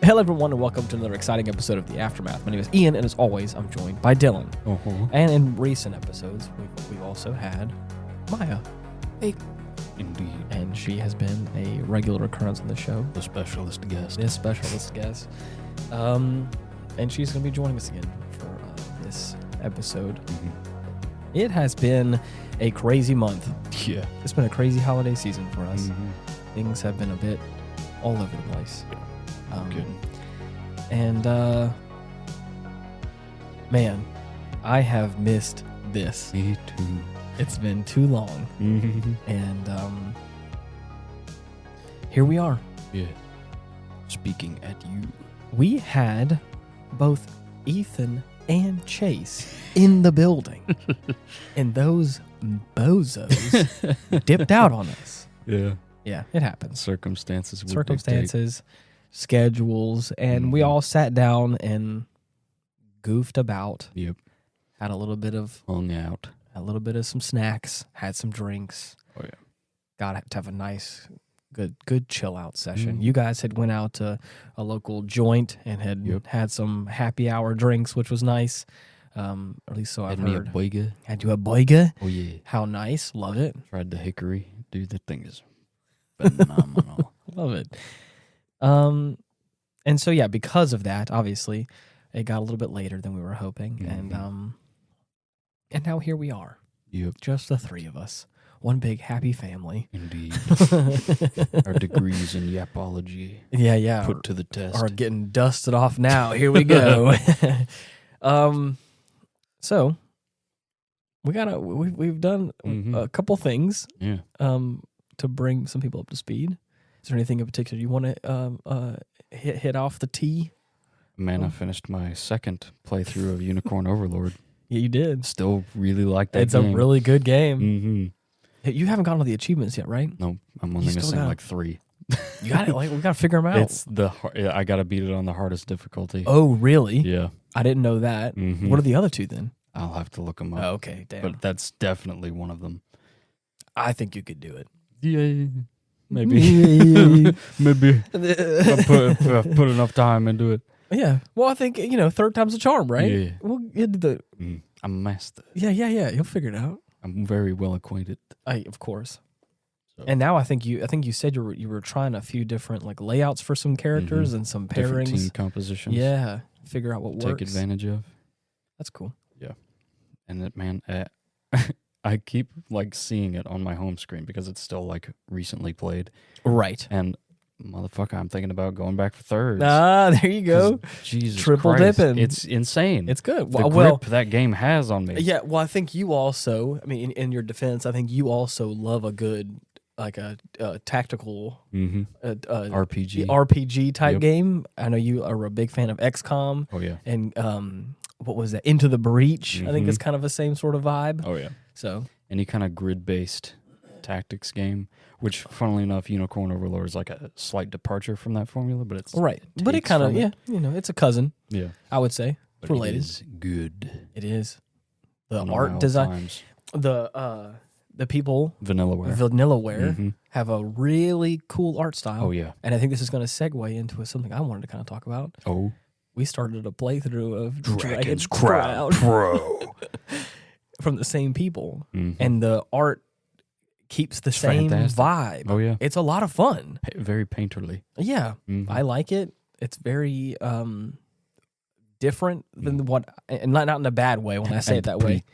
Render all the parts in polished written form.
Hello, everyone, and welcome to another exciting episode of The Aftermath. My name is Ian, and as always, I'm joined by Dylan. And in recent episodes, we've also had Maya. Hey. Indeed. And she has been a regular occurrence on the show. The specialist guest. And she's going to be joining us again for this episode. It has been a crazy month. Yeah. It's been a crazy holiday season for us. Things have been a bit all over the place. Yeah. Good. And, man, I have missed this. Me too. It's been too long. And, here we are. Yeah. Speaking at you. We had both Ethan and Chase in the building. And those bozos dipped out on us. Yeah. Yeah, it happens. Circumstances. Schedules, and we all sat down and goofed about. Yep. Had a little bit of hung out. A little bit of some snacks. Had some drinks. Oh yeah. Got to have a nice, good chill out session. You guys had went out to a local joint and had had some happy hour drinks, which was nice. Or at least so I've heard. Had me a boiga. Had you a boiga? Oh yeah. How nice. Love it. Tried the hickory. Dude, that thing is phenomenal. Love it. And so, yeah, because of that, obviously, it got a little bit later than we were hoping. And now here we are. Yep. Just the three of us. One big happy family. Indeed. Our degrees in yapology. Yeah. Put to the test. Are getting dusted off now. Here we go. So we've done a couple things. Yeah. To bring some people up to speed. Is there anything in particular you want to hit off the tee? Man, I finished my second playthrough of Unicorn Overlord. Yeah, you did. Still really like that It's game. a really good game. You haven't gotten all the achievements yet, right? No, I'm only missing like 3. You got it. Like, we got to figure them out. It's I got to beat it on the hardest difficulty. Oh, really? Yeah. I didn't know that. What are the other two then? I'll have to look them up. Oh, okay, damn. But that's definitely one of them. I think you could do it. Yeah. Maybe. Maybe. If I put enough time into it. Yeah. Well, I think, third time's a charm, right? Yeah. Well, you did the... I'm a master. Yeah. You'll figure it out. I'm very well acquainted. Of course. So. And now I think you said you were trying a few different like layouts for some characters and some pairings. Different team compositions. Yeah. Figure out what works. Take advantage of. That's cool. Yeah. And that, man, I keep like seeing it on my home screen because it's still like recently played. Right. And motherfucker, I'm thinking about going back for thirds. Ah, there you go. Jesus Triple Christ, dipping. It's insane. It's good. The grip that game has on me. Yeah, well, I think you also, in your defense, I think you also love a good, like a tactical RPG type game. I know you are a big fan of XCOM. Oh, yeah. And what was that? Into the Breach, I think is kind of the same sort of vibe. Oh, yeah. So any kind of grid-based tactics game, which, funnily enough, Unicorn Overlord is like a slight departure from that formula, but it's right. But it kind of it's a cousin. Yeah, I would say but related. It is good. It is the art design. The people Vanillaware have a really cool art style. Oh yeah, and I think this is going to segue into something I wanted to kind of talk about. Oh, we started a playthrough of Dragon's Crown Pro. From the same people, and the art keeps the same vibe. Oh yeah, it's a lot of fun. Very painterly. Yeah, I like it. It's very different than what, and not in a bad way when I say it that way.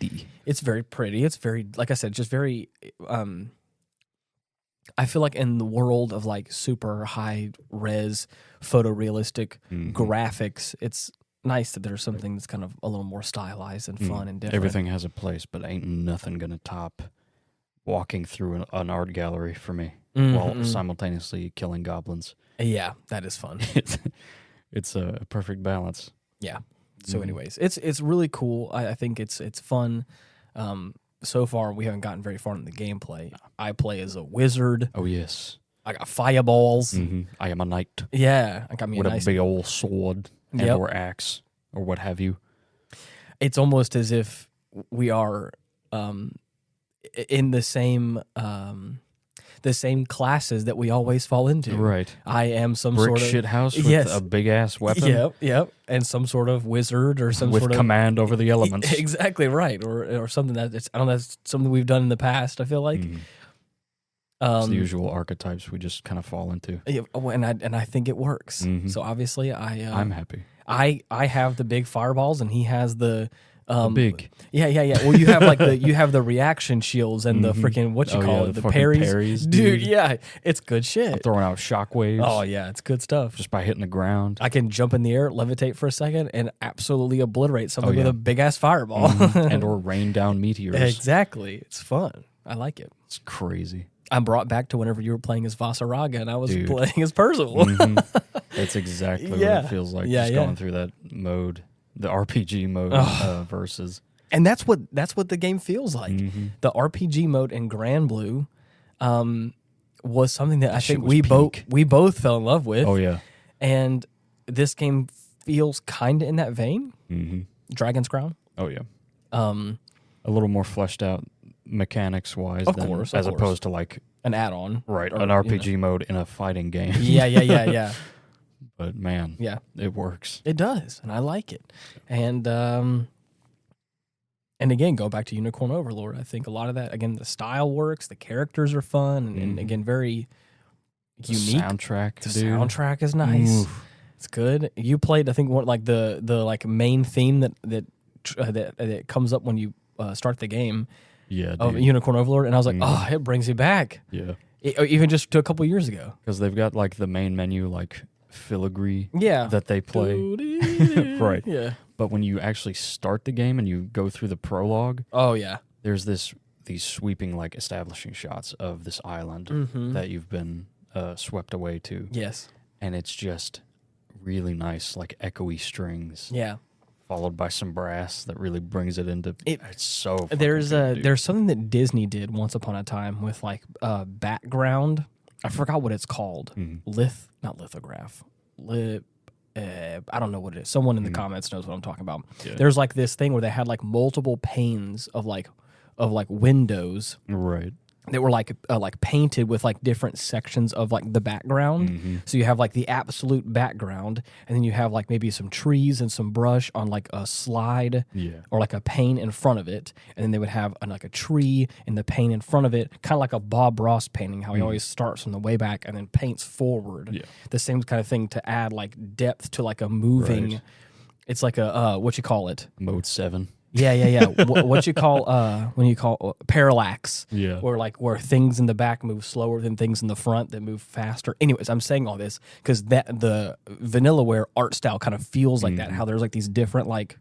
It's very pretty. It's very, like I said, just very. I feel like in the world of like super high res photorealistic graphics, it's nice that there's something that's kind of a little more stylized and fun and different. Everything has a place, but ain't nothing gonna top walking through an art gallery for me while simultaneously killing goblins. Yeah, that is fun. It's a perfect balance. Yeah. So anyways, it's really cool. I think it's fun. So far, we haven't gotten very far in the gameplay. I play as a wizard. Oh, yes. I got fireballs. I am a knight. Yeah. I got me with a nice big old sword or axe or what have you. It's almost as if we are in the same the same classes that we always fall into. Right. I am some Brick sort of shit house with a big ass weapon. Yep, and some sort of wizard or some with sort of command over the elements. Exactly right, or something that I don't know. That's something we've done in the past. I feel like It's the usual archetypes we just kind of fall into. Yeah, and I think it works. So obviously, I'm happy. I have the big fireballs, and he has the big. Yeah. Well, you have like you have the reaction shields and the freaking what you call it, the parries, dude. Yeah, it's good shit. I'm throwing out shockwaves. Oh yeah, it's good stuff. Just by hitting the ground. I can jump in the air, levitate for a second, and absolutely obliterate something with a big ass fireball, and or rain down meteors. Exactly, it's fun. I like it. It's crazy. I'm brought back to whenever you were playing as Vasaraga and I was playing as Percival. That's exactly what it feels like. Yeah, just going through that mode, the RPG mode versus. And that's what the game feels like. The RPG mode in Grand Blue was something that I think we both fell in love with. Oh yeah. And this game feels kind of in that vein. Dragon's Crown. Oh yeah. A little more fleshed out mechanics wise, as opposed to like an add-on, right? An RPG mode in a fighting game. Yeah. But man, it works. It does, and I like it. And again, go back to Unicorn Overlord. I think a lot of that, again, the style works, the characters are fun, and again, very unique. The soundtrack is nice. Oof. It's good. You played, I think, one like the like main theme that comes up when you start the game. Yeah, of Unicorn Overlord, and I was like, oh, it brings you back. Yeah, even just to a couple years ago, because they've got like the main menu, like filigree, that they play, right? Yeah, but when you actually start the game and you go through the prologue, there's these sweeping like establishing shots of this island that you've been swept away to. Yes, and it's just really nice, like echoey strings. Yeah. Followed by some brass that really brings it into it's so there's something that Disney did once upon a time with like background. I forgot what it's called. Not lithograph. I don't know what it is. Someone in the comments knows what I'm talking about. Yeah. There's like this thing where they had like multiple panes of like windows. Right. That were like painted with like different sections of like the background. So you have like the absolute background, and then you have like maybe some trees and some brush on like a slide, or like a pane in front of it, and then they would have like a tree in the pane in front of it, kind of like a Bob Ross painting, how he always starts from the way back and then paints forward. Yeah. The same kind of thing to add like depth to like a moving. Right. It's like a what you call it? Mode 7. Yeah. What you call when you call parallax? Yeah. Where things in the back move slower than things in the front that move faster. Anyways, I'm saying all this because the Vanillaware art style kind of feels like that. How there's like these different like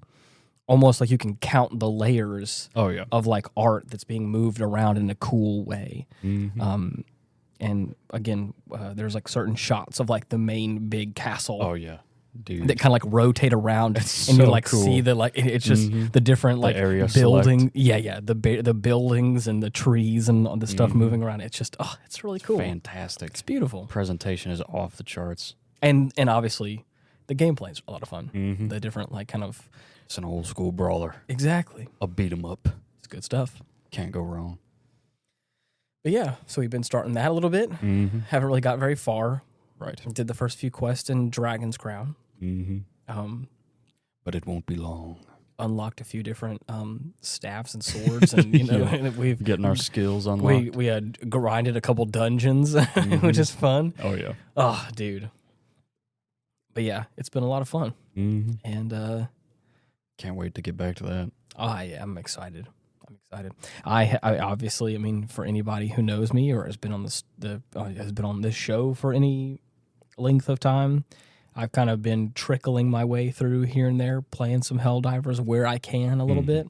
almost like you can count the layers. Of like art that's being moved around in a cool way. And again, there's like certain shots of like the main big castle. Oh yeah. Dude. That kind of like rotate around, it's and so you like cool. see the like it's just the different like area building, the buildings and the trees and all the stuff moving around. It's just it's really cool, fantastic. It's beautiful. Presentation is off the charts, and obviously the gameplay is a lot of fun. The different like kind of it's an old school brawler. Exactly, a beat 'em up. It's good stuff. Can't go wrong. But yeah, so we've been starting that a little bit. Haven't really got very far. Right. Did the first few quests in Dragon's Crown. But it won't be long. Unlocked a few different staffs and swords, and and we've getting our skills unlocked. We had grinded a couple dungeons, which is fun. Oh yeah. Oh, dude. But yeah, it's been a lot of fun, and can't wait to get back to that. I'm excited. I obviously, I mean, for anybody who knows me or has been on this show for any length of time, I've kind of been trickling my way through here and there, playing some Helldivers where I can a little bit,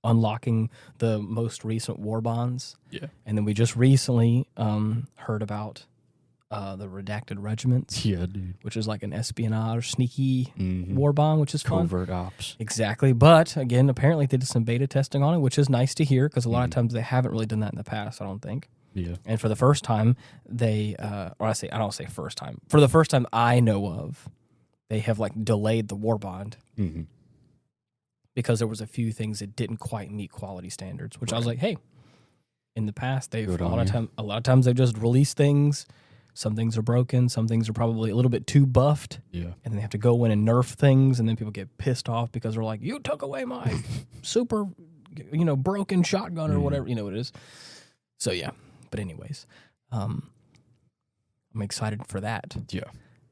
unlocking the most recent war bonds. Yeah, and then we just recently heard about the Redacted Regiments. Yeah, dude, which is like an espionage, sneaky war bond, which is fun. Covert ops. Exactly, but again, apparently they did some beta testing on it, which is nice to hear because a lot of times they haven't really done that in the past. I don't think. Yeah. And for the first time, they, I don't say first time. For the first time I know of, they have like delayed the war bond because there was a few things that didn't quite meet quality standards, which I was like, hey, in the past, they've a lot of times they've just released things. Some things are broken. Some things are probably a little bit too buffed. Yeah. And then they have to go in and nerf things, and then people get pissed off because they're like, "You took away my super, broken shotgun or whatever." You know what it is. So yeah. But anyways, I'm excited for that. Yeah.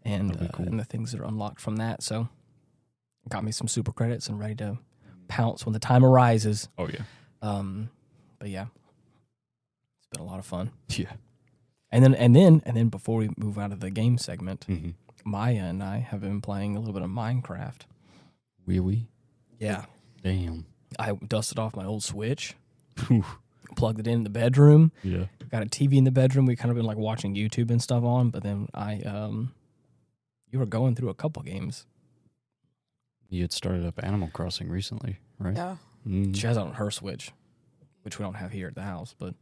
And cool. And the things that are unlocked from that. So got me some super credits and ready to pounce when the time arises. Oh yeah. But yeah, it's been a lot of fun. Yeah. And then before we move out of the game segment, Maya and I have been playing a little bit of Minecraft. Wee? Yeah. Damn. I dusted off my old Switch, plugged it in the bedroom. Yeah. Got a TV in the bedroom. We kind of been like watching YouTube and stuff on, but then you were going through a couple games. You had started up Animal Crossing recently, right? Yeah. She has it on her Switch, which we don't have here at the house, but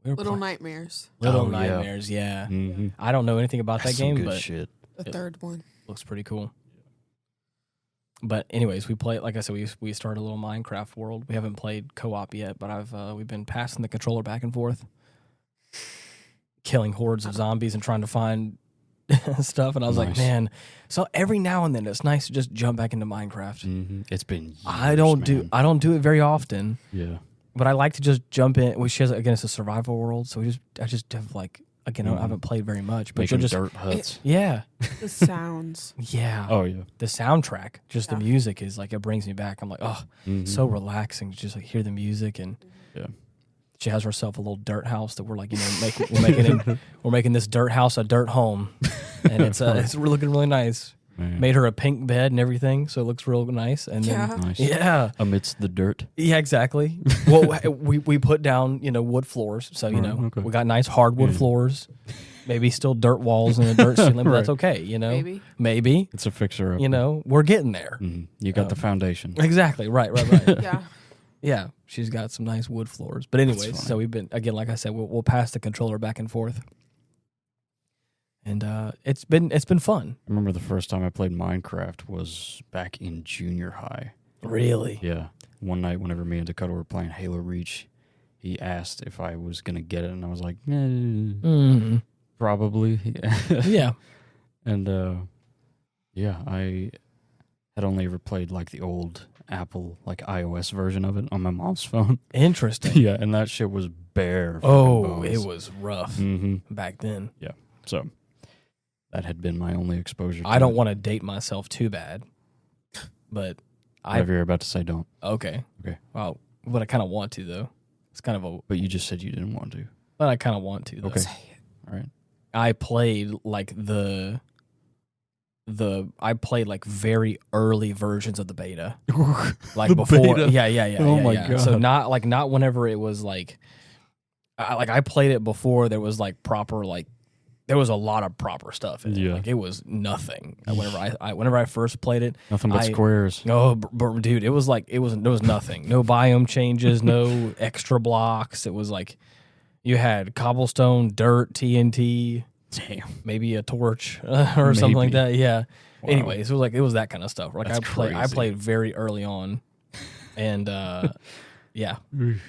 Little Nightmares. Little Nightmares, yeah. Mm-hmm. I don't know anything about that game, but shit. The third one looks pretty cool. But anyways, we play, like I said, we started a little Minecraft world. We haven't played co-op yet, but we've been passing the controller back and forth, killing hordes of zombies and trying to find stuff. And I was like, man, so every now and then it's nice to just jump back into Minecraft. Mm-hmm. It's been years, I don't do it very often. Yeah. But I like to just jump in. Well, she has, again, it's a survival world, so I just have like, again, I haven't played very much. But making just dirt huts. Yeah. The sounds. Yeah. Oh yeah. The soundtrack, just the music is like, it brings me back. I'm like, so relaxing. Just like hear the music, and she has herself a little dirt house that we're like, we're making this dirt house a dirt home, and it's looking really nice. Man. Made her a pink bed and everything, so it looks real nice. And then, amidst the dirt. Yeah, exactly. Well, we put down wood floors, so we got nice hardwood floors. Maybe still dirt walls and a dirt ceiling, but that's okay. Maybe it's a fixer up. We're getting there. Mm-hmm. You got the foundation. Exactly. Right. Yeah. Yeah. She's got some nice wood floors. But anyways, so we've been, again, like I said, we'll pass the controller back and forth. And it's been fun. I remember the first time I played Minecraft was back in junior high. Really? Yeah. One night, whenever me and Dakota were playing Halo Reach, he asked if I was gonna get it, and I was like, probably. Yeah. And I had only ever played like the old Apple iOS version of it on my mom's phone. Interesting. Yeah, and that shit was bare. Oh, it was rough back then. Yeah. So that had been my only exposure to I don't want to date myself too bad, but whatever you're about to say, don't. Okay. Well, but I kind of want to, though. It's kind of a... But you just said you didn't want to. But I kind of want to, though. Okay. All right. I played very early versions of the beta. Like the before. Beta. Yeah. Oh my God. So not whenever it was like... I played it before there was proper there was a lot of proper stuff in it. Yeah. Like it was nothing. Whenever I first played it, nothing but squares. No, dude, there was nothing. No biome changes, no extra blocks. It was like you had cobblestone, dirt, TNT, maybe a torch or something like that. Yeah. Wow. Anyways, it was that kind of stuff. Like I played very early on, and yeah,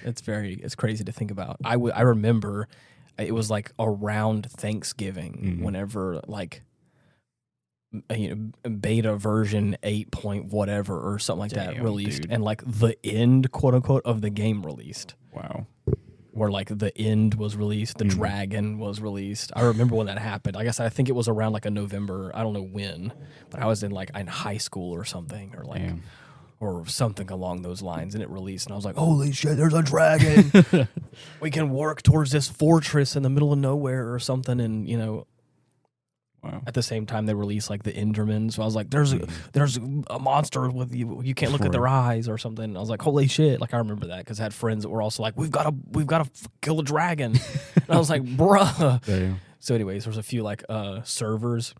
it's crazy to think about. I remember. It was around Thanksgiving whenever beta version 8 point whatever or something like that released, dude. And the end, quote unquote, of the game released. Wow. Where the end was released, the dragon was released. I remember when that happened. I guess I think it was around a November. I don't know when, but I was in in high school or something, or or something along those lines, and it released, and I was like, holy shit, there's a dragon. We can work towards this fortress in the middle of nowhere or something, and, wow. At the same time they released, the Endermen, so I was like, there's a monster with you can't look at their eyes or something, and I was like, holy shit, I remember that, because I had friends that were also like, we've got to kill a dragon, and I was like, bruh. Damn. So anyways, there's a few, servers.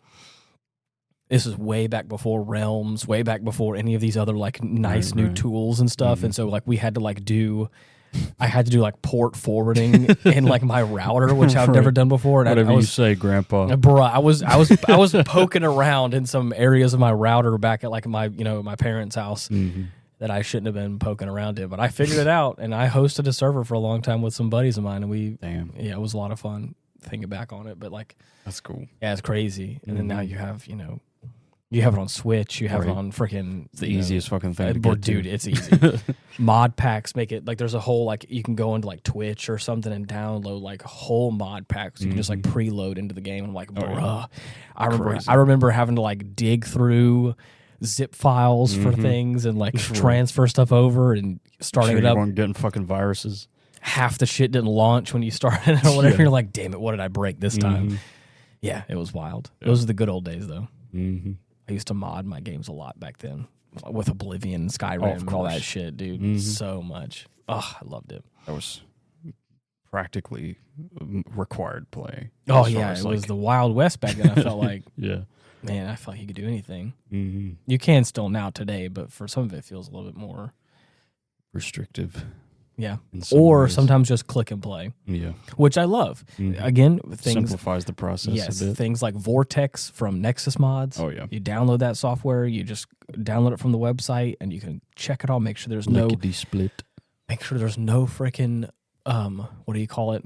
This is way back before Realms, way back before any of these other nice new tools and stuff. And so we had to I had to do port forwarding in my router, which I've never done before. And whatever you say, Grandpa. Bro, I was poking around in some areas of my router back at my my parents' house. And that I shouldn't have been poking around in, but I figured it out, and I hosted a server for a long time with some buddies of mine, and it was a lot of fun thinking back on it, but like, that's cool. Yeah, it's crazy. And then now you have, you have it on Switch, you have it on freaking... It's the easiest fucking thing to get dude, it's easy. Mod packs make it, like, there's a whole, like, you can go into, like, Twitch or something and download, like, whole mod packs. You can just, like, preload into the game. I'm like, bruh. I remember having to, like, dig through zip files for things and, like, transfer stuff over and starting it up. You weren't getting fucking viruses. Half the shit didn't launch when you started or whatever. You're like, damn it, what did I break this time? Yeah, it was wild. Those are the good old days, though. I used to mod my games a lot back then with Oblivion, Skyrim, and all that shit, dude. So much. Oh, I loved it. That was practically required play. Oh, yeah. It was the Wild West back then, I felt like. Yeah. Man, I felt like you could do anything. You can still now today, but for some of it feels a little bit more restrictive. Yeah. Or sometimes just click and play. Yeah. Which I love. Again, things simplifies the process a bit. Things like Vortex from Nexus Mods. Oh, yeah. You download that software, you just download it from the website, and you can check it all, make sure there's no... split. Make sure there's no freaking, what do you call it?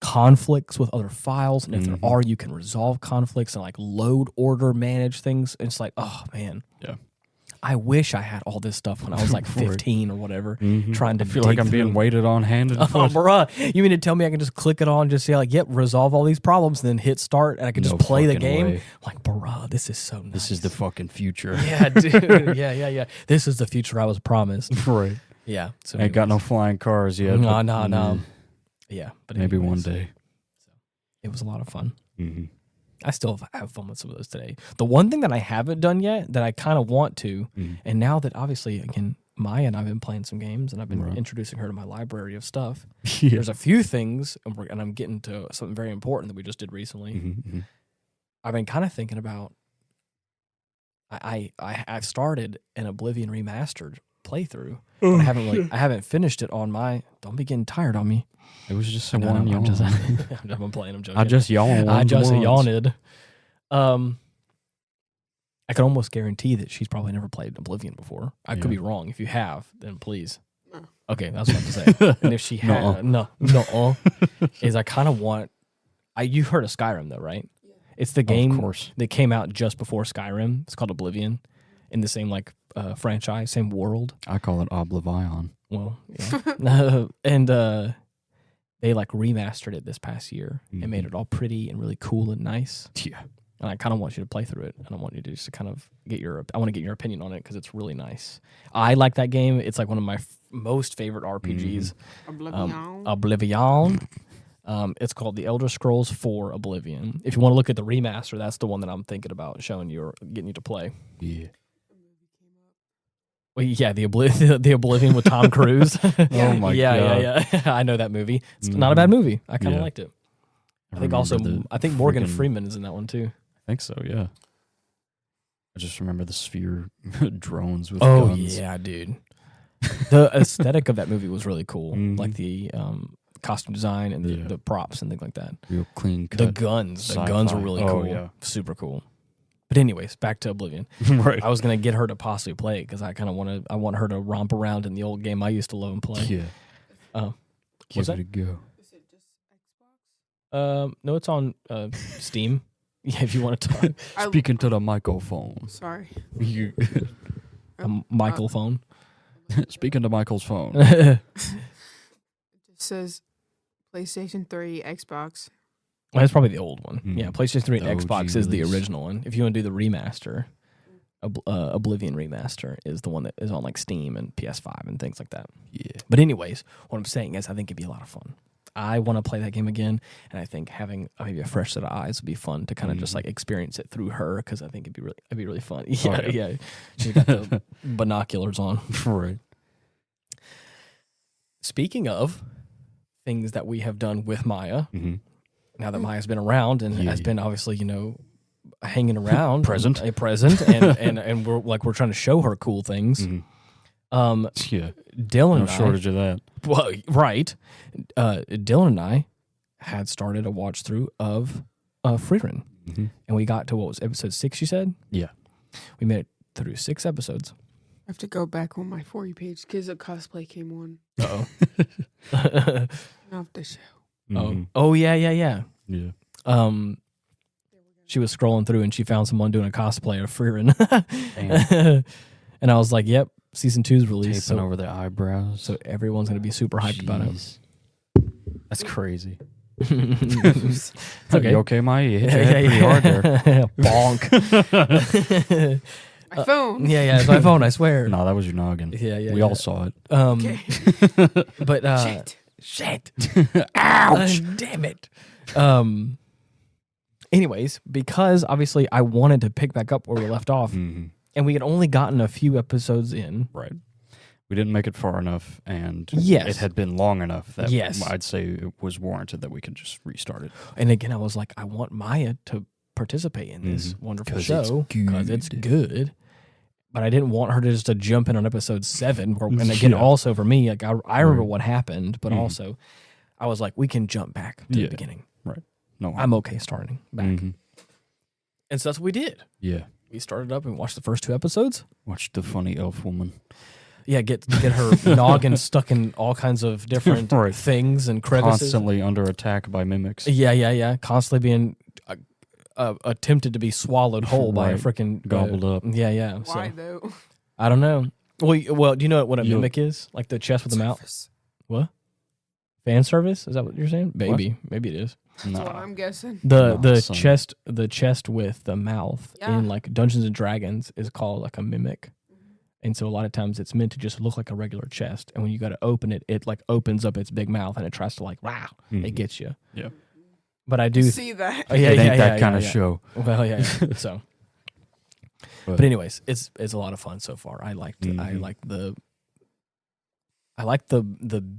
Conflicts with other files. And if there are, you can resolve conflicts and like load, order, manage things. And it's like, oh, man. Yeah. I wish I had all this stuff when I was like 15 or whatever, trying to feel like I'm being waited on hand and foot. Bruh, you mean to tell me I can just click it on, just say like, yep, resolve all these problems, and then hit start, and I can just play the game? Way. Like, bruh, this is so nice. This is the fucking future. Yeah, dude. Yeah. This is the future I was promised. Right. Yeah. So ain't got no flying cars yet. No. Yeah. But maybe one day. So it was a lot of fun. I still have fun with some of those today. The one thing that I haven't done yet that I kind of want to, and now that obviously, again, Maya and I have been playing some games, and I've been introducing her to my library of stuff. There's a few things, and I'm getting to something very important that we just did recently. I've been kind of thinking about, I've started an Oblivion Remastered playthrough, but I haven't finished it on my, don't be getting tired on me. It was just a one yawn. I'm playing. I'm joking. I just yawned. I just yawned. I can almost guarantee that she's probably never played Oblivion before. I could be wrong. If you have, then please. No. Okay, that's what I have to say. And if she has, no, is I kind of want. You've heard of Skyrim though, right? Yeah. It's the game that came out just before Skyrim. It's called Oblivion, in the same franchise, same world. I call it Oblivion. Well, yeah. And they remastered it this past year and made it all pretty and really cool and nice. Yeah. And I kind of want you to play through it. And I want you to just kind of I want to get your opinion on it because it's really nice. I like that game. It's like one of my most favorite RPGs. Oblivion. It's called The Elder Scrolls 4 Oblivion. If you want to look at the remaster, that's the one that I'm thinking about showing you or getting you to play. Yeah. Well, yeah, the Oblivion with Tom Cruise. Oh my god! Yeah. I know that movie. It's not a bad movie. I kind of liked it. I think Morgan Freeman is in that one too. I think so. Yeah. I just remember the sphere drones with guns. Oh yeah, dude. The aesthetic of that movie was really cool. Like the costume design and the props and things like that. Real clean cut. The guns were really cool. Yeah. Super cool. But anyways, back to Oblivion. Right. I was gonna get her to possibly play it because I kind of want her to romp around in the old game I used to love and play. Yeah. Give it a go. Is it just Xbox? No, it's on Steam. Yeah, if you want to talk. Speaking to the microphone. Sorry. Michael phone. Speaking to Michael's phone. It just says PlayStation 3, Xbox. Well, that's probably the old one. Yeah, PlayStation 3 and Xbox is the original one. If you want to do the remaster, Oblivion Remaster is the one that is on Steam and PS5 and things like that. Yeah. But anyways, what I'm saying is I think it'd be a lot of fun. I want to play that game again, and I think having maybe a fresh set of eyes would be fun to kind of just experience it through her because I think it'd be really fun. Yeah. She's got the binoculars on. Right. Speaking of things that we have done with Maya. Now that Maya's been around and has been obviously, hanging around, present, and we're trying to show her cool things. Dylan, no shortage of that. Well, right. Dylan and I had started a watch through of Freerun, and we got to what was episode 6. You said, yeah. We made it through 6 episodes. I have to go back on my For You page because a cosplay came on. Uh-oh. Off the show. Mm-hmm. Oh, yeah. Yeah. She was scrolling through and she found someone doing a cosplay of Freerin. And I was like, yep, season 2's released. Taping over their eyebrows. So everyone's going to be super hyped about it. That's crazy. It's okay. You okay, Maya? You hit your head pretty hard there. Bonk. My phone. Yeah, it's my phone, I swear. No, that was your noggin. Yeah. We all saw it. Okay. But shit. Ouch. Damn it. Anyways, because obviously I wanted to pick back up where we left off, Mm-hmm. and we had only gotten a few episodes in. Right. We didn't make it far enough, and Yes. it had been long enough that Yes. I'd say it was warranted that we could just restart it. And again, I was like, I want Maya to participate in this wonderful 'Cause show it's because it's good. But I didn't want her to just to jump in on episode 7. And again, Yeah. also for me, like I remember what happened, but Mhm. also I was like, we can jump back to the beginning. Right. No, I'm okay starting back. Mhm. And so that's what we did. Yeah. We started up and watched the first 2 episodes. Watch the funny elf woman. Yeah, get her noggin stuck in all kinds of different Right. things and crevices. Constantly under attack by mimics. Yeah. Constantly being attempted to be swallowed whole by a Right. freaking Gobbled up. Yeah. Why So though? I don't know. Well, do you know what a You- mimic is? Like the chest with the mouth. Surface. What? Fan service? Is that what you're saying? Maybe it is. That's what Nah. I'm guessing. The Son. the chest with the mouth Yeah. in like Dungeons and Dragons is called like a mimic. And so a lot of times it's meant to just look like a regular chest. And when you got to open it, it like opens up its big mouth and it tries to like, wow, Mhm. it gets you. Yeah. But I do. See that? Oh, yeah, It yeah, ain't that yeah, kind of yeah. show. Well, yeah. So, but anyways, it's a lot of fun so far. I like the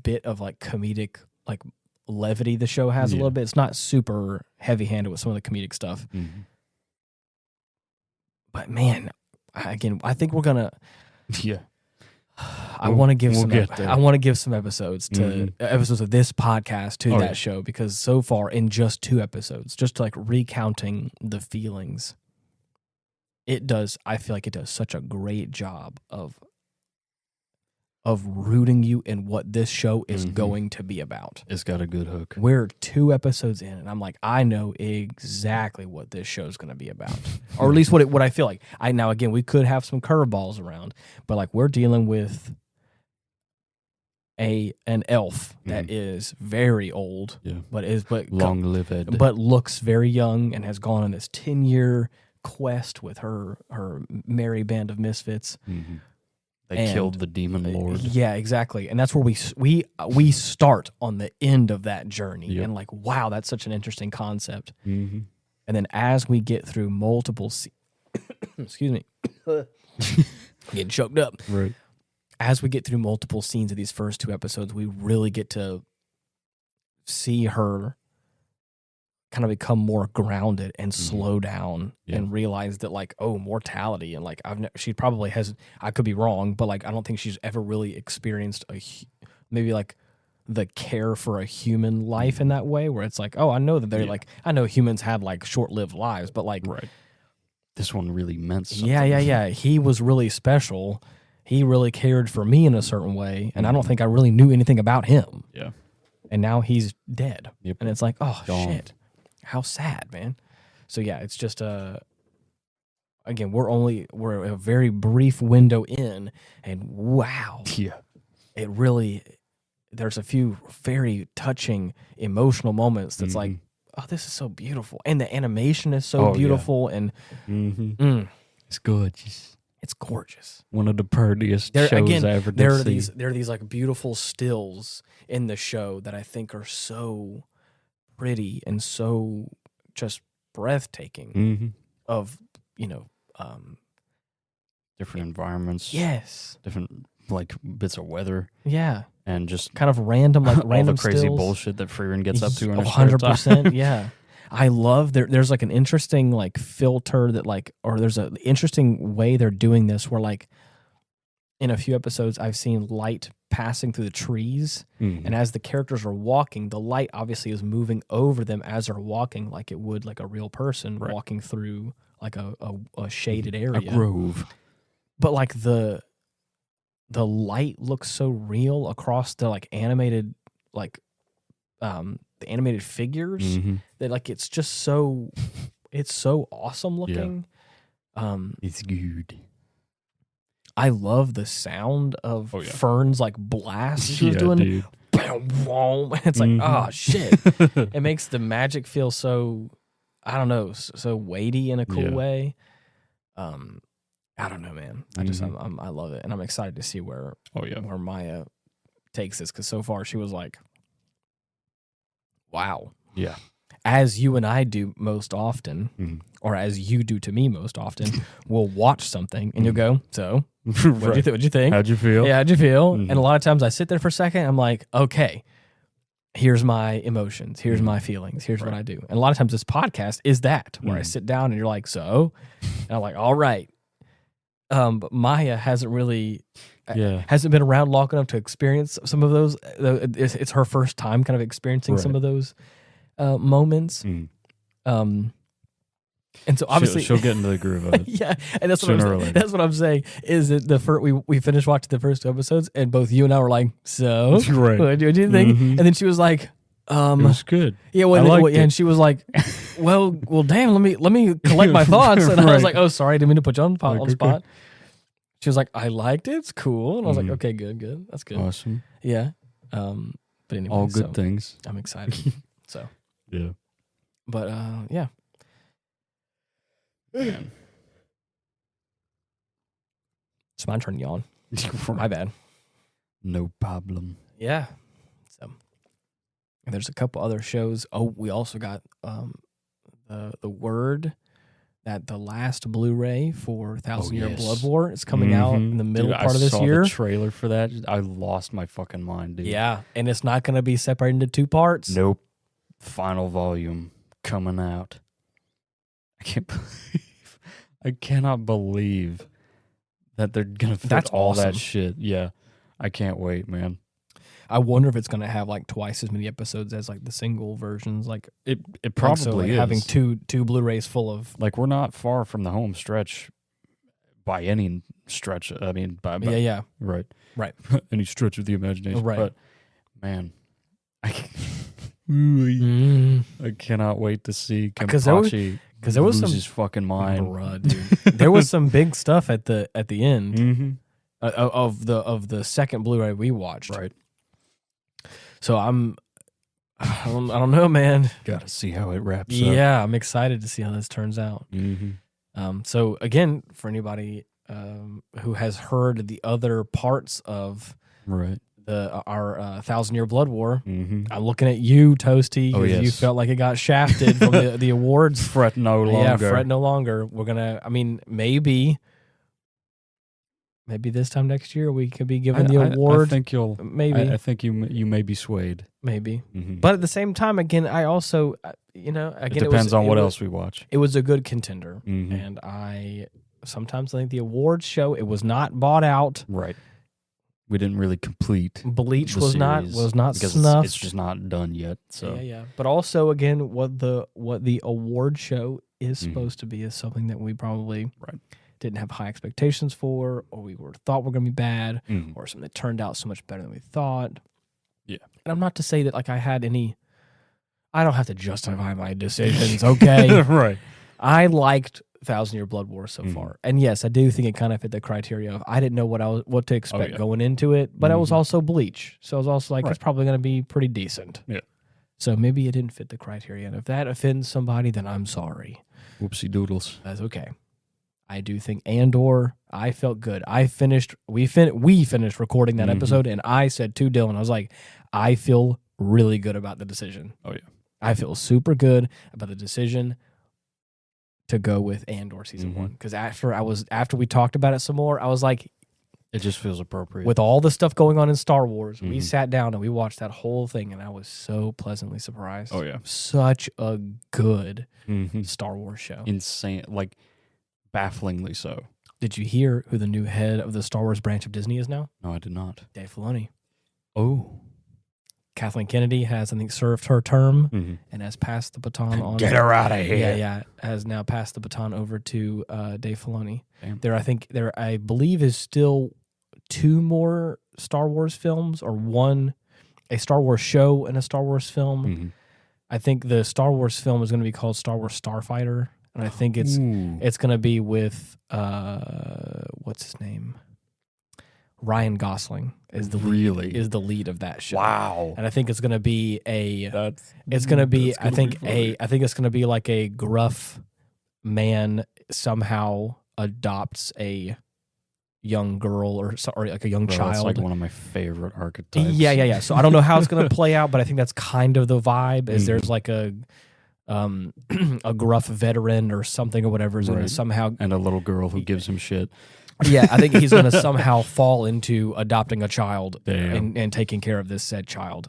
bit of like comedic like levity the show has a Yeah. little bit. It's not super heavy handed with some of the comedic stuff. Mhm. But man, I think we're gonna. Yeah. I want to give we'll some. get there. I want to give some episodes to episodes of this podcast to Oh, that yeah. show because so far in just 2 episodes, just like recounting the feelings, it does. I feel like it does such a great job of rooting you in what this show is going to be about. It's got a good hook. We're 2 episodes in, and I'm like, I know exactly what this show's going to be about, or at least what I feel like. Now again, we could have some curveballs around, but like we're dealing with an elf that is very old, Yeah. but Long lived. but looks very young and has gone on this 10-year quest with her merry band of misfits. Mhm. They And- killed the demon lord. Yeah, exactly. And that's where we start on the end of that journey. Yep. And like, wow, that's such an interesting concept. Mm-hmm. And then as we get through multiple excuse me. Getting choked up. Right. As we get through multiple scenes of these first 2 episodes, we really get to see her kind of become more grounded and slow down and realize that like, oh, mortality and like she probably has, I could be wrong, but like I don't think she's ever really experienced maybe like the care for a human life in that way where it's like, oh, I know that they're like, I know humans have like short-lived lives, but like Right. This one really meant something. yeah, he was really special. He really cared for me in a certain way, and I don't think I really knew anything about him. Yeah. And now he's dead. Yep. And it's like, oh, Gone. shit. How sad, man. So, yeah, it's just, again, we're a very brief window in, and wow. Yeah. It really, there's a few very touching, emotional moments that's like, oh, this is so beautiful. And the animation is so beautiful, and It's gorgeous. it's gorgeous. One of the prettiest shows I ever did see. There are these like beautiful stills in the show that I think are so pretty and so just breathtaking of, Different environments. yes. Different like bits of weather Yeah. and just Kind of random, like all random the crazy stills. bullshit that Freerin gets up to in her spare 100%. time. Yeah. I love there's like an interesting like filter that like, or there's an interesting way they're doing this where like in a few episodes I've seen light passing through the trees, and as the characters are walking, the light obviously is moving over them as they're walking like it would like a real person walking through like a shaded area. A grove. But like the the light looks so real across the like animated like the animated figures that like it's just so awesome looking. It's good. I love the sound of Fern's like blast she was doing. Dude. It's like, oh shit. It makes the magic feel so, I don't know, so weighty in a cool way. I don't know, man. I just I love it, and I'm excited to see where Maya takes this, because so far she was like, wow. Yeah. As you and I do most often, or as you do to me most often, we'll watch something and you'll go, so what'd you think? How'd you feel? Yeah, how'd you feel? And a lot of times I sit there for a second, I'm like, okay, here's my emotions, here's my feelings, here's what I do. And a lot of times this podcast is that, where I sit down and you're like, so? And I'm like, all right. But Maya hasn't really... hasn't been around long enough to experience some of those. It's her first time kind of experiencing some of those moments. And so obviously she'll get into the groove of it. Yeah, and that's what I'm saying. Is that the first we finished watching the first 2 episodes, and both you and I were like, so what do you think? And then she was like, it was good. Yeah, and she was like, well, damn, let me collect my thoughts. And I was like, oh, sorry, I didn't mean to put you on the spot. She was like, I liked it. It's cool. And I was like, okay, good. That's good. Awesome. Yeah. But anyway, all good things. I'm excited. So yeah. But yeah. Man. It's my turn to yawn. My bad. No problem. Yeah. So and there's a couple other shows. Oh, we also got the word that the last Blu-ray for Thousand Year Blood War is coming out in the middle part of this year. I saw the trailer for that. I lost my fucking mind, dude. Yeah, and it's not going to be separated into 2 parts. Nope. Final volume coming out. I cannot believe that they're going to fit all that shit. Yeah. I can't wait, man. I wonder if it's going to have like twice as many episodes as like the single versions. Like it probably is. Having two Blu-rays full of, like, we're not far from the home stretch by any stretch. I mean, yeah, right. Any stretch of the imagination, right? But man, I cannot wait to see Kenpachi because there was lose his fucking mind. Bruh, dude. There was some big stuff at the end of the second Blu-ray we watched, right? So I don't know, man. Got to see how it wraps up. Yeah, I'm excited to see how this turns out. So again, for anybody who has heard the other parts of our 1,000 Year Blood War, I'm looking at you, Toasty, because you felt like it got shafted from the awards. Fret no longer. Yeah, fret no longer. We're gonna. I mean, maybe this time next year we could be given the award. I think you'll. Maybe. I think you may be swayed. Maybe. But at the same time, again, I also, again, it depends on what else we watch. It was a good contender, and I sometimes think the awards show it was not bought out. Right. We didn't really complete. Bleach was not because snuffed. It's just not done yet. So yeah. But also, again, what the award show is supposed to be is something that we probably didn't have high expectations for, or we thought were going to be bad, or something that turned out so much better than we thought. Yeah. And I'm not to say that like I don't have to justify my decisions, okay? Right. I liked 1,000 Year Blood War so far. And yes, I do think it kind of fit the criteria of I didn't know what to expect going into it, but it was also Bleach. So I was also like, it's probably going to be pretty decent. Yeah. So maybe it didn't fit the criteria. And if that offends somebody, then I'm sorry. Whoopsie doodles. That's okay. I do think Andor, I felt good. We finished recording that episode, and I said to Dylan, I was like, I feel really good about the decision. Oh, yeah. I feel super good about the decision to go with Andor season 1. Because after we talked about it some more, I was like, it just feels appropriate. With all the stuff going on in Star Wars, we sat down and we watched that whole thing, and I was so pleasantly surprised. Oh, yeah. Such a good Star Wars show. Insane. Like, bafflingly so. Did you hear who the new head of the Star Wars branch of Disney is now? No, I did not. Dave Filoni. Oh. Kathleen Kennedy has, I think, served her term and has passed the baton on. Get her out of here. Yeah. Has now passed the baton over to Dave Filoni. Damn. There, I believe, is still 2 more Star Wars films, or a Star Wars show and a Star Wars film. Mm-hmm. I think the Star Wars film is going to be called Star Wars Starfighter, and I think it's going to be with what's his name? Ryan Gosling is the lead of that show. Wow. And I think it's going to be I think it's going to be like a gruff man somehow adopts a young girl or like a young child. That's like one of my favorite archetypes. Yeah. So I don't know how it's going to play out, but I think that's kind of the vibe. Is there's like a gruff veteran or something or whatever is going to somehow, and a little girl who gives him shit. Yeah, I think he's going to somehow fall into adopting a child and taking care of this said child.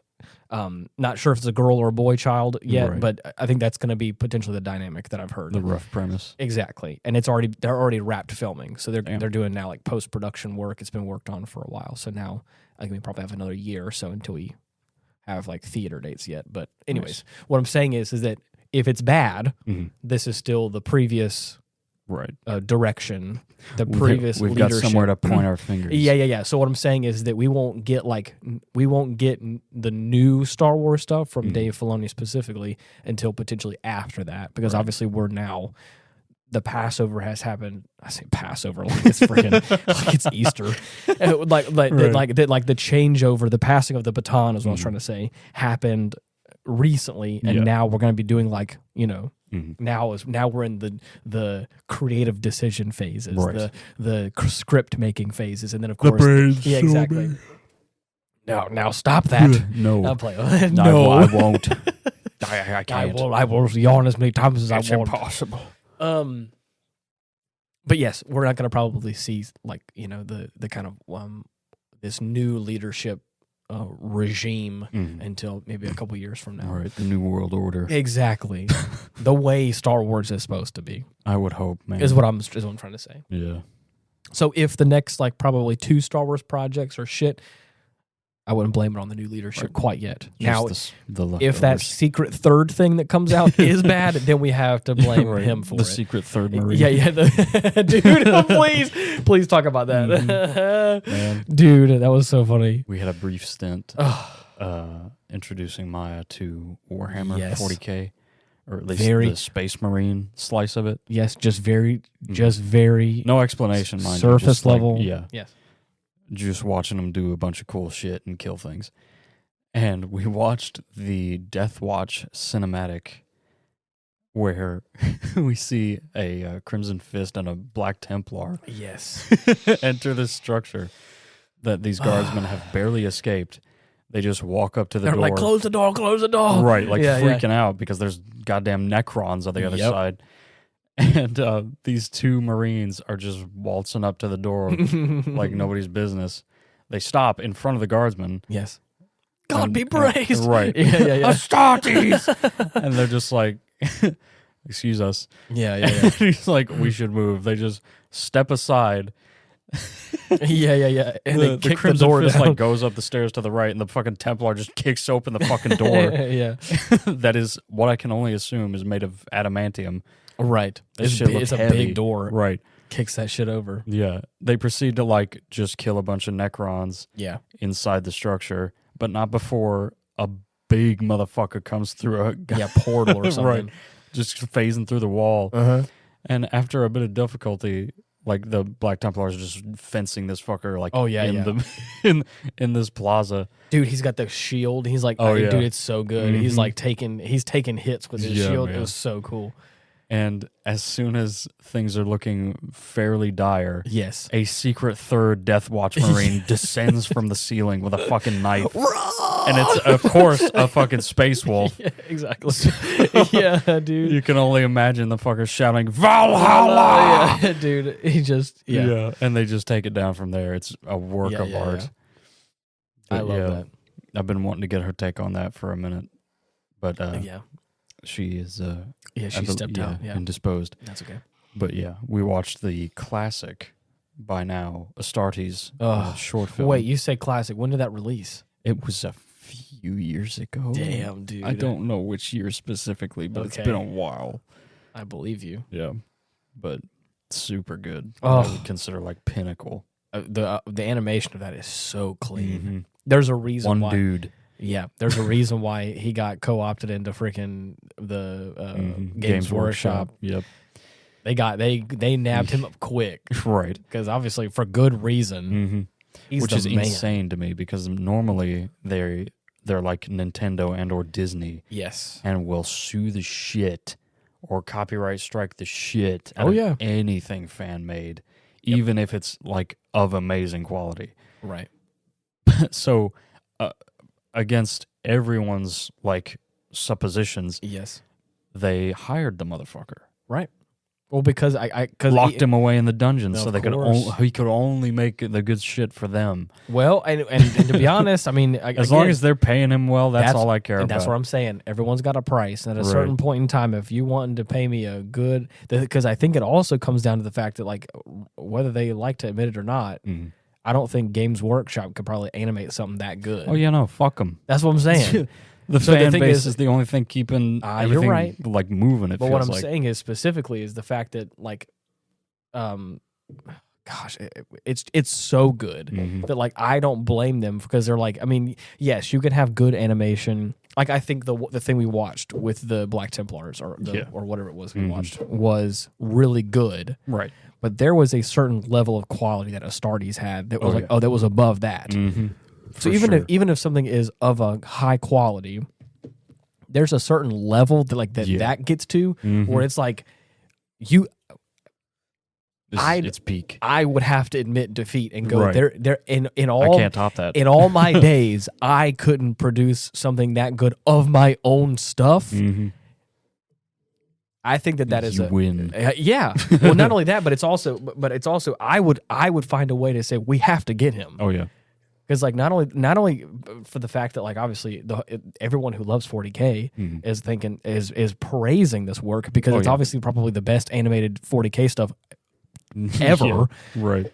Not sure if it's a girl or a boy child yet, but I think that's going to be potentially the dynamic that I've heard. The rough premise. Exactly. And they're already wrapped filming. So they're doing now like post-production work. It's been worked on for a while. So now I think we probably have another year or so until we have like theater dates yet. But anyways, what I'm saying is that if it's bad, this is still the previous direction, the previous we've leadership. got somewhere to point our fingers. Yeah. So what I'm saying is that we won't get the new Star Wars stuff from Dave Filoni specifically until potentially after that, because obviously we're now, the Passover has happened. I say Passover like it's freaking like it's Easter. like the changeover, the passing of the baton is what I was trying to say, happened recently, and now we're going to be doing like, now we're in the creative decision phases, the script making phases, and then of course exactly. Now stop that. No, I'll play. No, I won't. I can't. I will yawn as many times as I want. Impossible. But yes, we're not going to probably see like the kind of this new leadership regime until maybe a couple years from now. All right, the New World Order. Exactly. The way Star Wars is supposed to be. I would hope, man. Is what I'm trying to say. Yeah. So if the next like probably 2 Star Wars projects are shit, I wouldn't blame it on the new leadership quite yet. Now, if that secret third thing that comes out is bad, then we have to blame him for the secret third Marine. Yeah. Dude, please talk about that. Man. Dude, that was so funny. We had a brief stint introducing Maya to Warhammer 40K, or at least the Space Marine slice of it. Yes, just very no explanation, mind surface you, just level. Like, yeah. Yes. Just watching them do a bunch of cool shit and kill things. And we watched the Death Watch cinematic where we see a Crimson Fist and a Black Templar enter this structure that these guardsmen have barely escaped. They just walk up to the door. They're like, close the door. Right, like freaking out because there's goddamn Necrons on the other side. And these 2 Marines are just waltzing up to the door like nobody's business. They stop in front of the guardsmen. Yes. God be praised. Right. Yeah. Astartes! And they're just like, excuse us. Yeah. He's like, we should move. They just step aside. Yeah. And they kick the door Fist, down. like, goes up the stairs to the right, and the fucking Templar just kicks open the fucking door. Yeah. That is what I can only assume is made of adamantium. Right. It's a big door. Right. Kicks that shit over. Yeah. They proceed to like just kill a bunch of Necrons inside the structure, but not before a big motherfucker comes through a portal or something. Right. Just phasing through the wall. And after a bit of difficulty, like the Black Templars are just fencing this fucker like in this plaza. Dude, he's got the shield. He's like, dude, it's so good. He's like taking hits with his shield. Man. It was so cool. And as soon as things are looking fairly dire, a secret third Death Watch Marine descends from the ceiling with a fucking knife. And it's, of course, a fucking space wolf. Yeah, exactly. Yeah, dude. You can only imagine the fucker shouting, Valhalla! Yeah, dude. He just, And they just take it down from there. It's a work of art. I love that. I've been wanting to get her take on that for a minute. But, she is she stepped out indisposed. That's okay. But we watched the classic by now Astartes short film. Wait, you say classic. When did that release? It was a few years ago. Damn, dude. I don't know which year specifically, but it's been a while. I believe you. Yeah. But super good. I would consider like pinnacle. the animation of that is so clean. There's a reason One why. dude. Yeah, there's a reason why he got co-opted into freaking the Games Workshop. Yep. They nabbed him up quick, Right. because obviously for good reason. He's Which the is man. insane to me, because normally they're like Nintendo and or Disney. Yes. And will sue the shit or copyright strike the shit Oh, out yeah. of anything fan made, even if it's like of amazing quality. Right. So against everyone's like suppositions, Yes. they hired the motherfucker. Right. Well, because I locked him away in the dungeon so Of they course. he could only make the good shit for them. Well, and to be honest, I mean, As long as they're paying him well, that's all I care and about. that's what I'm saying. Everyone's got a price, and at a Right. certain point in time, if you want to pay me a good, because I think it also comes down to the fact that, like, whether they like to admit it or not, I don't think Games Workshop could probably animate something that good. Oh yeah, no, fuck them. That's what I'm saying. The So the fan thing base is- is the only thing keeping you're everything right. like moving. It But feels what I'm like. saying is specifically is the fact that, like, it's so good that, like, I don't blame them, because they're like, I mean, yes, you can have good animation. Like, I think the thing we watched with the Black Templars or whatever it was we watched was really good. Right. But there was a certain level of quality that Astartes had that was that was above that. So even if something is of a high quality, there's a certain level that that gets to where it's like It's peak. I would have to admit defeat and go Right. there in all I can't top that. in all my days. I couldn't produce something that good of my own stuff. I think that is You a win. yeah. Well, not only that, but it's also I would find a way to say we have to get him. Oh yeah. Because, like, not only for the fact that, like, obviously everyone who loves 40K is praising this work, because it's obviously probably the best animated 40K stuff ever. Yeah, right.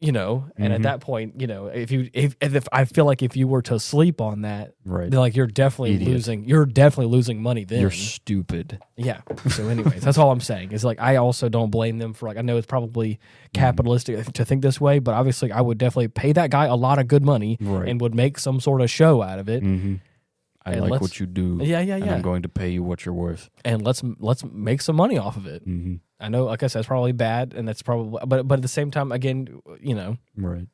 You know, and at that point, you know, if I feel like if you were to sleep on that, Right. then, like, you're definitely Idiot. losing. You're definitely losing money then. You're stupid. Yeah. So, anyways, that's all I'm saying. Is, like, I also don't blame them for, like, I know it's probably capitalistic to think this way, but obviously I would definitely pay that guy a lot of good money and would make some sort of show out of it. I And like let's- what you do. Yeah. And I'm going to pay you what you're worth. And let's make some money off of it. I know, like I said, it's probably bad, and that's probably, but at the same time, again, you know, Right.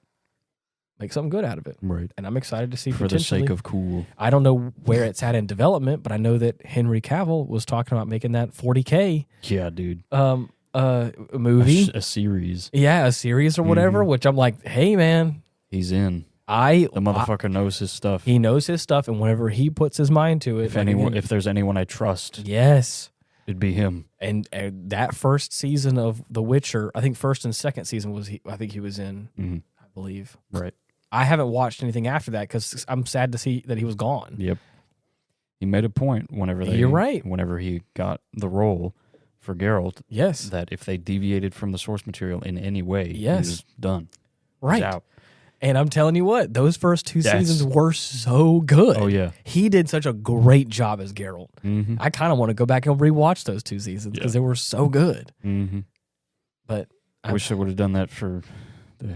make something good out of it. Right. And I'm excited to see For the potentially. sake of cool. I don't know where it's at in development, but I know that Henry Cavill was talking about making that 40K Yeah, dude. movie. A series. Yeah, a series or whatever, which I'm like, hey, man, He's in. The The motherfucker knows his stuff. he knows his stuff, and whenever he puts his mind to it, If there's anyone I trust, yes. it'd be him. And that first season of The Witcher, I think first and second season I think he was in, I believe. Right. I haven't watched anything after that because I'm sad to see that he was gone. Yep. He made a point You're right. Whenever he got the role for Geralt, Yes. that if they deviated from the source material in any way, he Yes. was done. Right. He's out. And I'm telling you what, those first two Yes. seasons were so good. Oh, yeah. He did such a great job as Geralt. Mm-hmm. I kind of want to go back and rewatch those two seasons because they were so good. Mm-hmm. But I wish I would have done that for the...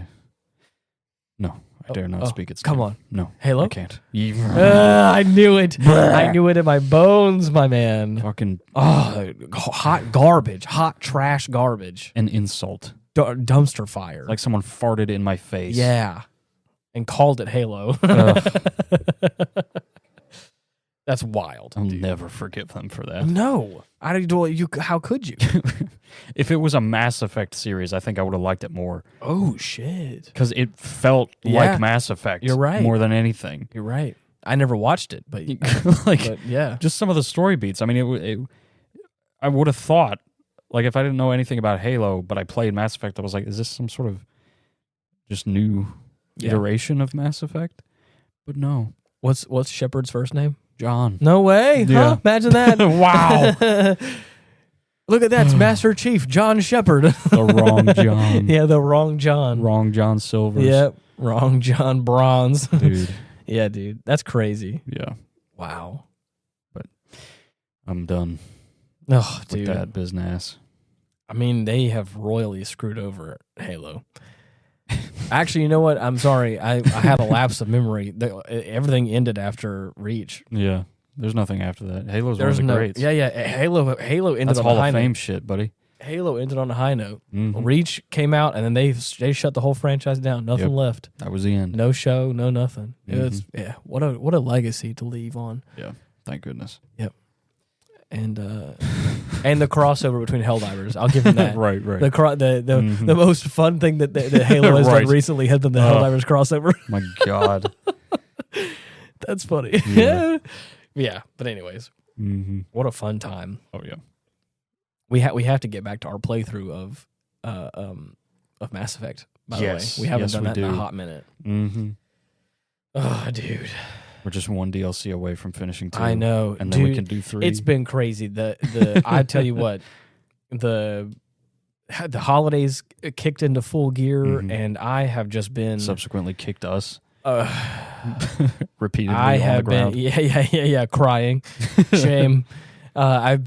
No, I dare not speak its come name. on. No. Halo? I can't. I knew it. I knew it in my bones, my man. Fucking Oh, hot garbage. Hot trash garbage. an insult. Dumpster fire. Like someone farted in my face. Yeah. And called it Halo. That's wild. I'll never forgive them for that. No. How could you? If it was a Mass Effect series, I think I would have liked it more. Oh, shit. Because it felt like Mass Effect. You're right. More than anything. You're right. I never watched it, but, Like, yeah. just some of the story beats. I mean, I would have thought, like, if I didn't know anything about Halo, but I played Mass Effect, I was like, is this some sort of just new iteration of Mass Effect? But no. What's Shepard's first name? John. No way. Yeah. Huh? Imagine that. Wow. Look at that. It's Master Chief John Shepard. The wrong John. Yeah, the wrong John. Wrong John Silvers. Yep. Wrong John Bronze. Dude. Yeah, dude. That's crazy. Yeah. Wow. I'm done Oh, with dude. that business. I mean, they have royally screwed over Halo. Actually, you know what? I'm sorry. I had a lapse of memory. Everything ended after Reach. Yeah. There's nothing after that. Halo's There's one of the no greats. Yeah. Halo ended That's on Hall a high of Fame note. shit, buddy. Halo ended on a high note. Mhm. Reach came out, and then they shut the whole franchise down. Nothing left. That was the end. No show, no nothing. It was Mhm. what a legacy to leave on. Yeah. Thank goodness. And and the crossover between Helldivers. I'll give them that. Right. The most fun thing that Halo has done recently has been the Helldivers crossover. My God. That's funny. Yeah. Yeah. But anyways, what a fun time. Oh yeah. We have to get back to our playthrough of Mass Effect. By the way, we haven't done that in a hot minute. Oh, dude. We're just one DLC away from finishing 2. I know, and then we can do 3. It's been crazy. The I tell you what, the holidays kicked into full gear, and I have just been subsequently kicked us repeatedly I on have the ground. been crying, shame. I've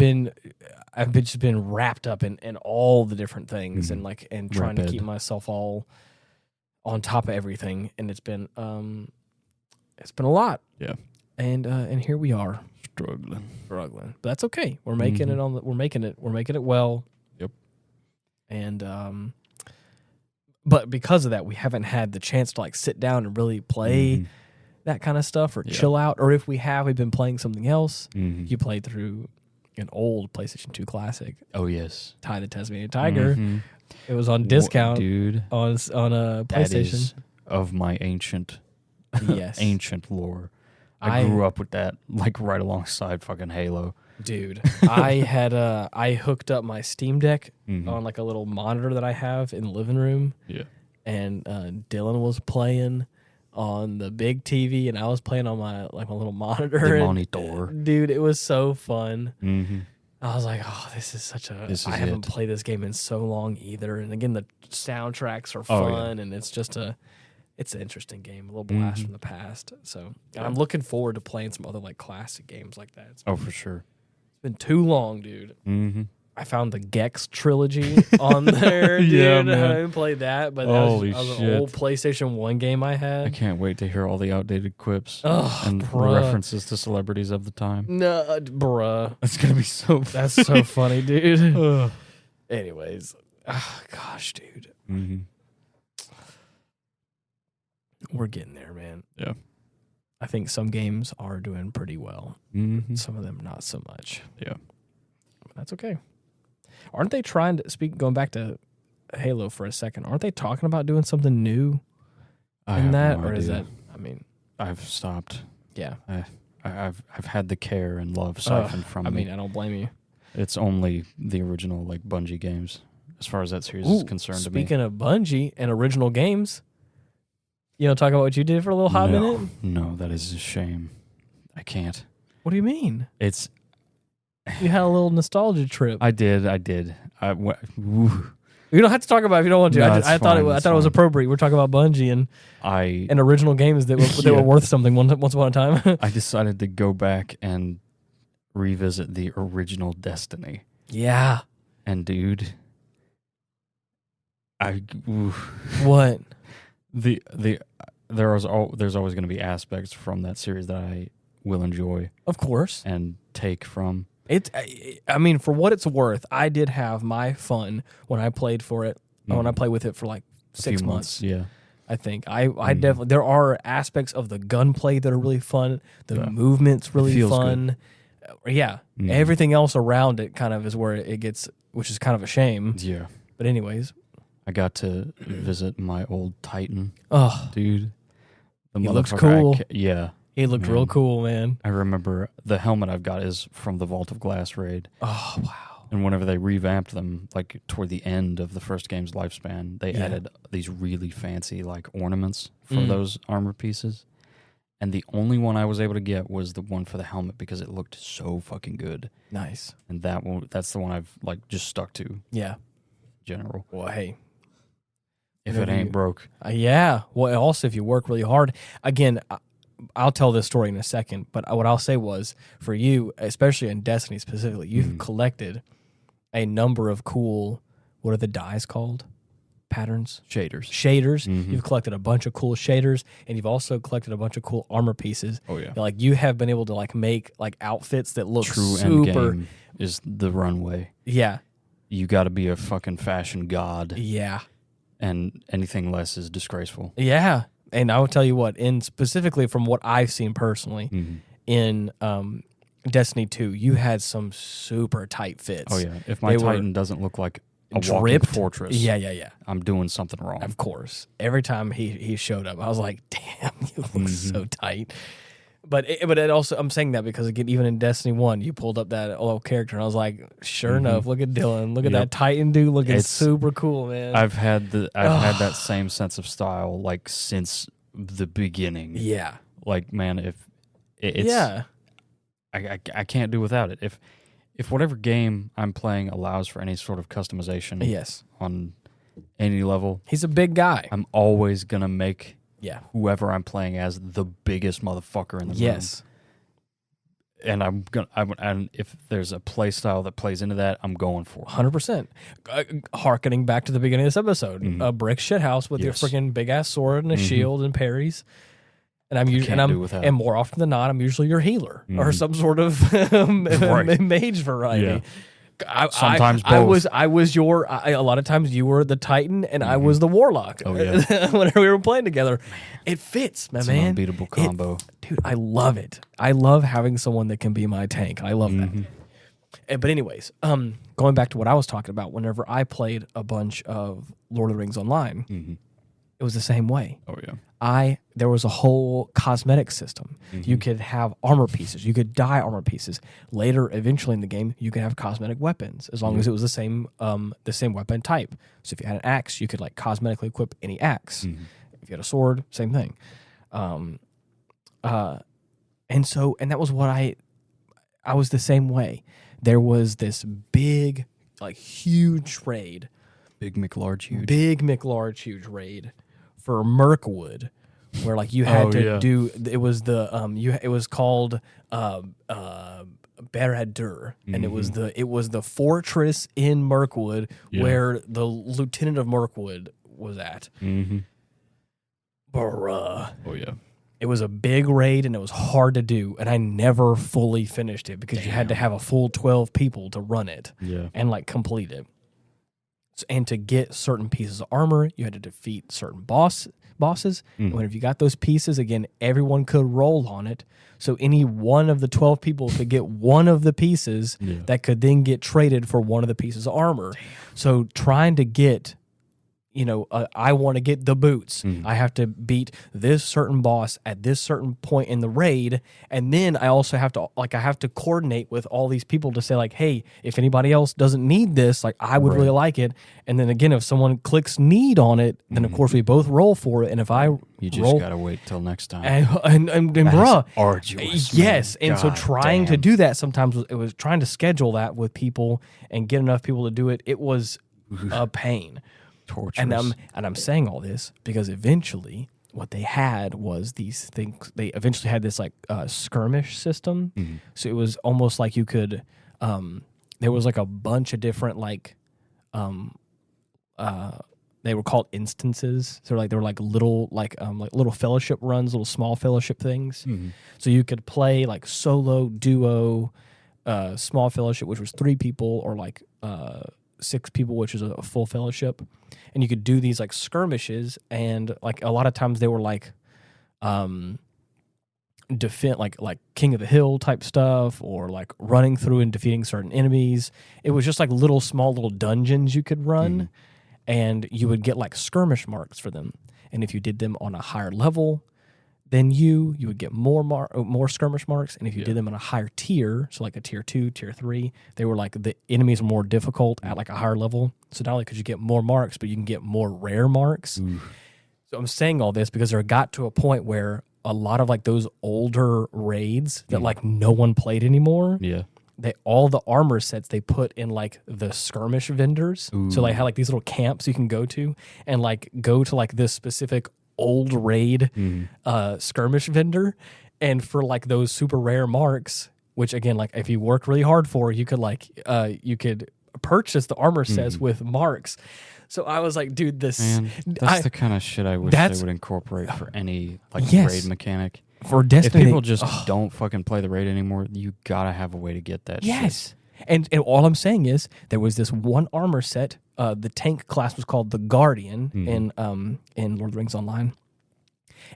just been wrapped up in all the different things and trying to keep myself all on top of everything, and it's been a lot. Yeah. And here we are Struggling. But that's okay. We're making it we're making it well. Yep. And but because of that, we haven't had the chance to sit down and really play that kind of stuff or chill out. Or if we have, we've been playing something else. You played through an old PlayStation 2 classic. Oh yes. Ty the Tasmanian Tiger. It was on discount, dude. On a PlayStation. That is of my ancient lore. I grew up with that right alongside fucking Halo. Dude, I hooked up my Steam Deck on a little monitor that I have in the living room. Yeah. And Dylan was playing on the big TV, and I was playing on my little monitor. The monitor. Dude, it was so fun. I was like, oh, this is I haven't played this game in so long either. And again, the soundtracks are fun, and it's just it's an interesting game, a little blast from the past. So I'm looking forward to playing some other classic games like that. For sure. It's been too long, dude. I found the Gex trilogy on there, dude. Yeah, man. I haven't played that, but that was an old PlayStation 1 game I had. I can't wait to hear all the outdated quips and references to celebrities of the time. No, bruh. That's going to be so funny. That's so funny, dude. Anyways. Oh, gosh, dude. We're getting there, man. Yeah. I think some games are doing pretty well. Some of them not so much. Yeah. But that's okay. Aren't they trying to going back to Halo for a second, aren't they talking about doing something new in that? Or is that, I've stopped. Yeah. I've had the care and love siphoned from me. I don't blame you. It's only the original Bungie games as far as that series is concerned to me. Speaking of Bungie and original games, you want to talk about what you did for a little hot minute? No, that is a shame. I can't. What do you mean? It's... You had a little nostalgia trip. I did. You don't have to talk about it if you don't want to. No, I thought it was appropriate. We're talking about Bungie and original games that were worth something once upon a time. I decided to go back and revisit the original Destiny. Yeah. And dude, what? There's always going to be aspects from that series that I will enjoy, of course, and take from. For what it's worth, I did have my fun when I played for it. When I played with it for 6 months. Yeah. I think I definitely, there are aspects of the gunplay that are really fun. The movement's really fun. Yeah. Everything else around it kind of is where it gets, which is kind of a shame. Yeah. But anyways, I got to visit my old Titan. Oh, dude. He looks cool. Yeah. He looked real cool, man. I remember the helmet I've got is from the Vault of Glass raid. Oh, wow. And whenever they revamped them, toward the end of the first game's lifespan, they added these really fancy ornaments for those armor pieces. And the only one I was able to get was the one for the helmet because it looked so fucking good. Nice. And that's the one I've just stuck to. Yeah. General. Well, hey. If it ain't broke. Yeah. Well, also, if you work really hard. Again, I'll tell this story in a second, but what I'll say was, for you, especially in Destiny specifically, you've collected a number of cool, what are the dies called? patterns? Shaders. Shaders. You've collected a bunch of cool shaders, and you've also collected a bunch of cool armor pieces. Oh yeah. Like you have been able to like make like outfits that look True super. end game is the runway. Yeah. You got to be a fucking fashion god. Yeah. And anything less is disgraceful. Yeah. And I will tell you what, in specifically from what I've seen personally in Destiny 2, you had some super tight fits. Oh yeah. If my Titan doesn't look like a walking dripped. fortress, Yeah. I'm doing something wrong. Of course. Every time he showed up, I was like, damn, you look so tight. But it also, I'm saying that because again, even in Destiny 1, you pulled up that old character, and I was like, sure enough, look at Dylan, look at that Titan dude, looking super cool, man. I've had that same sense of style like since the beginning. Yeah, like man, if it's I can't do without it. If whatever game I'm playing allows for any sort of customization, on any level, he's a big guy. I'm always gonna make. Yeah, whoever I'm playing as the biggest motherfucker in the room. Yes, and and if there's a play style that plays into that, I'm going for it. 100%. Harkening back to the beginning of this episode, a brick shit house with your freaking big ass sword and a shield and parries. And I'm usually, and more often than not, I'm usually your healer or some sort of mage variety. Yeah. Sometimes both. I was your. A lot of times you were the Titan and I was the Warlock. Oh yeah. Whenever we were playing together, it fits, man. An unbeatable combo, dude. I love it. I love having someone that can be my tank. I love that. But anyways, going back to what I was talking about, whenever I played a bunch of Lord of the Rings online, it was the same way. Oh yeah. There was a whole cosmetic system. You could have armor pieces. You could dye armor pieces. Later, eventually in the game, you could have cosmetic weapons as long as it was the same weapon type. So if you had an axe, you could like cosmetically equip any axe. If you had a sword, same thing. And that was what I was the same way. There was this big, like huge raid. Big McLarge huge raid for Mirkwood, where like you had to do. It was it was called Barad-dûr, and it was the fortress in Mirkwood where the lieutenant of Mirkwood was at. Bruh. Oh yeah. It was a big raid and it was hard to do, and I never fully finished it because you had to have a full 12 people to run it and like complete it. And to get certain pieces of armor, you had to defeat certain bosses. And if you got those pieces, again, everyone could roll on it. So any one of the 12 people could get one of the pieces that could then get traded for one of the pieces of armor. So trying to get, I want to get the boots. I have to beat this certain boss at this certain point in the raid. And then I also have to coordinate with all these people to say like, hey, if anybody else doesn't need this, like I would really like it. And then again, if someone clicks need on it, then of course we both roll for it. And if you just got to wait till next time. And bruh. Arduous. Yes. Man. And so trying to do that sometimes it was trying to schedule that with people and get enough people to do it. It was a pain. Torturous. And I'm saying all this because eventually what they had was these things. They eventually had this like skirmish system. So it was almost like you could. There was like a bunch of different like. They were called instances. So they were like little little fellowship runs, little small fellowship things. So you could play like solo, duo, small fellowship, which was 3 people, or like 6 people, which is a full fellowship. And you could do these like skirmishes, and like a lot of times they were like defend like King of the Hill type stuff, or like running through and defeating certain enemies. It was just like little dungeons you could run, and you would get like skirmish marks for them. And if you did them on a higher level than you would get more skirmish marks. And if you did them on a higher tier, so like a tier 2, tier 3, they were like the enemies were more difficult at like a higher level. So not only could you get more marks, but you can get more rare marks. So I'm saying all this because there got to a point where a lot of like those older raids that like no one played anymore. All the armor sets they put in like the skirmish vendors. So they had like these little camps you can go to and like go to like this specific old raid skirmish vendor, and for like those super rare marks, which again, like if you worked really hard for, you could like you could purchase the armor sets with marks. So I was like, dude, this Man, that's the kind of shit I wish they would incorporate for any like raid mechanic. For Destiny, if people just don't fucking play the raid anymore, you gotta have a way to get that shit. And all I'm saying is there was this one armor set. The tank class was called the Guardian in Lord of the Rings Online.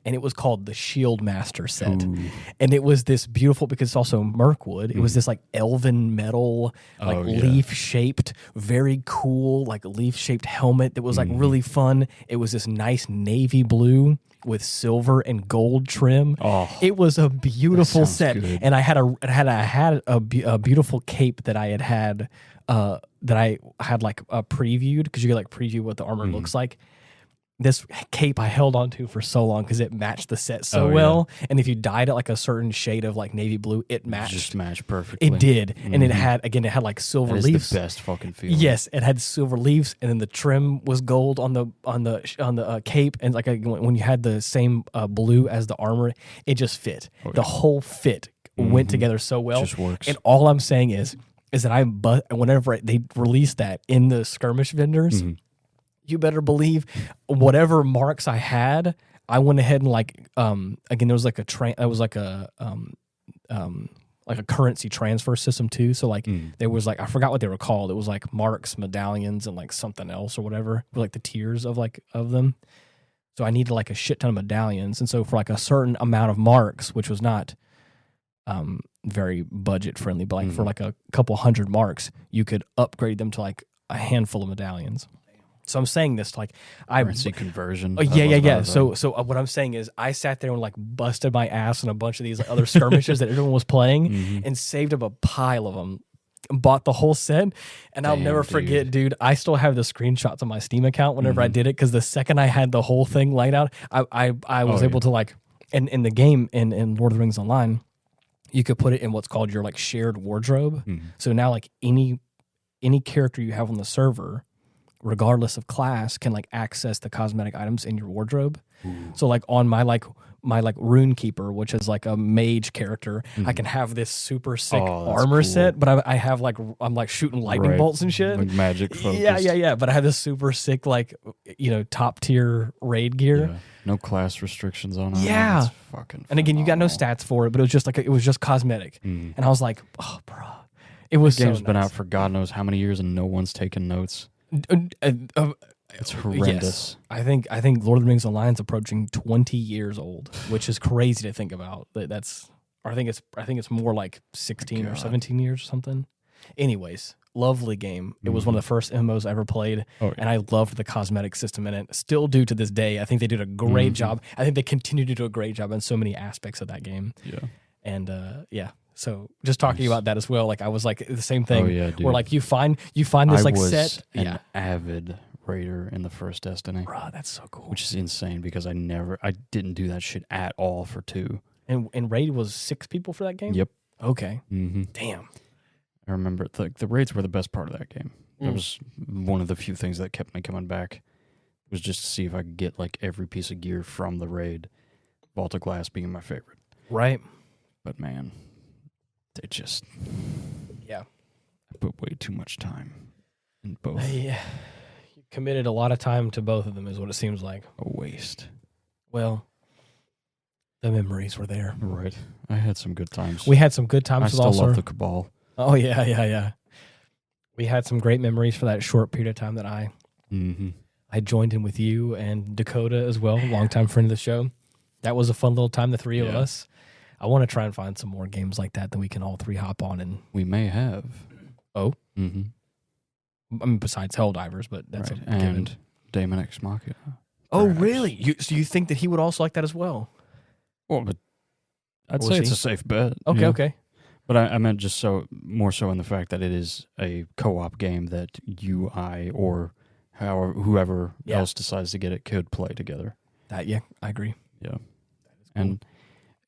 And it was called the Shield Master set. Ooh. And it was this beautiful, because it's also Mirkwood, it was this like elven metal, like leaf-shaped, very cool, like leaf-shaped helmet that was like really fun. It was this nice navy blue with silver and gold trim. Oh, it was a beautiful set. Good. And I had a beautiful cape that I had like previewed, because you could like preview what the armor looks like. This cape I held onto for so long because it matched the set so well. And if you dyed it like a certain shade of like navy blue, it matched. Just matched perfectly. It did. And it had like silver leaves. The best fucking feeling. Yes, it had silver leaves, and then the trim was gold on the cape, and like when you had the same blue as the armor, it just fit. The whole fit went together so well. Just works. And all I'm saying is that whenever they released that in the skirmish vendors, you better believe whatever marks I had, I went ahead and like again, there was like a currency transfer system too. So like there was like, I forgot what they were called. It was like marks, medallions, and like something else or whatever, like the tiers of them. So I needed like a shit ton of medallions, and so for like a certain amount of marks, which was not very budget friendly, but like for like a couple hundred marks, you could upgrade them to like a handful of medallions. So I'm saying this like currency conversion. Oh yeah. So what I'm saying is I sat there and like busted my ass on a bunch of these other skirmishes that everyone was playing and saved up a pile of them, bought the whole set, and I'll never forget, dude. I still have the screenshots on my Steam account whenever I did it, because the second I had the whole thing laid out, I was able to like in the game in Lord of the Rings Online, you could put it in what's called your like shared wardrobe. So now like any character you have on the server, regardless of class, can like access the cosmetic items in your wardrobe. So like on my rune keeper, which is like a mage character, I can have this super sick armor set, but I have like, I'm like shooting lightning bolts and shit, like magic focused. Yeah. But I have this super sick like top tier raid gear. No class restrictions on it. Yeah, it's fucking. And again, you got no stats for it, but it was just cosmetic. And I was like, oh, bro, it was. The game's been out for God knows how many years, and no one's taken notes. It's horrendous. Yes. I think Lord of the Rings Online is approaching 20 years old, which is crazy to think about. I think it's more like 16 or 17 years or something. Anyways, lovely game. It was one of the first MMOs I ever played, and I loved the cosmetic system in it. Still do to this day. I think they did a great job. I think they continue to do a great job in so many aspects of that game. Yeah. And so just talking about that as well, like I was like the same thing. Where like you find this like set. An avid raider in the first Destiny. Bro, that's so cool. Which is insane, because I didn't do that shit at all for 2. And raid was 6 people for that game? Yep. Okay. Damn. I remember the raids were the best part of that game. That was one of the few things that kept me coming back, was just to see if I could get like every piece of gear from the raid. Vault of Glass being my favorite. Right. But man, they just I put way too much time in both. You committed a lot of time to both of them, is what it seems like. A waste. Well, the memories were there. Right. I had some good times. We had some good times. I still love the Cabal. Oh yeah. We had some great memories for that short period of time that I joined in with you and Dakota as well, longtime friend of the show. That was a fun little time, the three of us. I want to try and find some more games like that we can all three hop on and. We may have. Oh. I mean, besides Helldivers, but that's right. And Daemon X Machina. Oh, really? So you think that he would also like that as well? Well, but I'd say it's a safe bet. Okay, okay. But I meant just more so in the fact that it is a co-op game that you, I, or whoever else decides to get it could play together. I agree. Yeah, and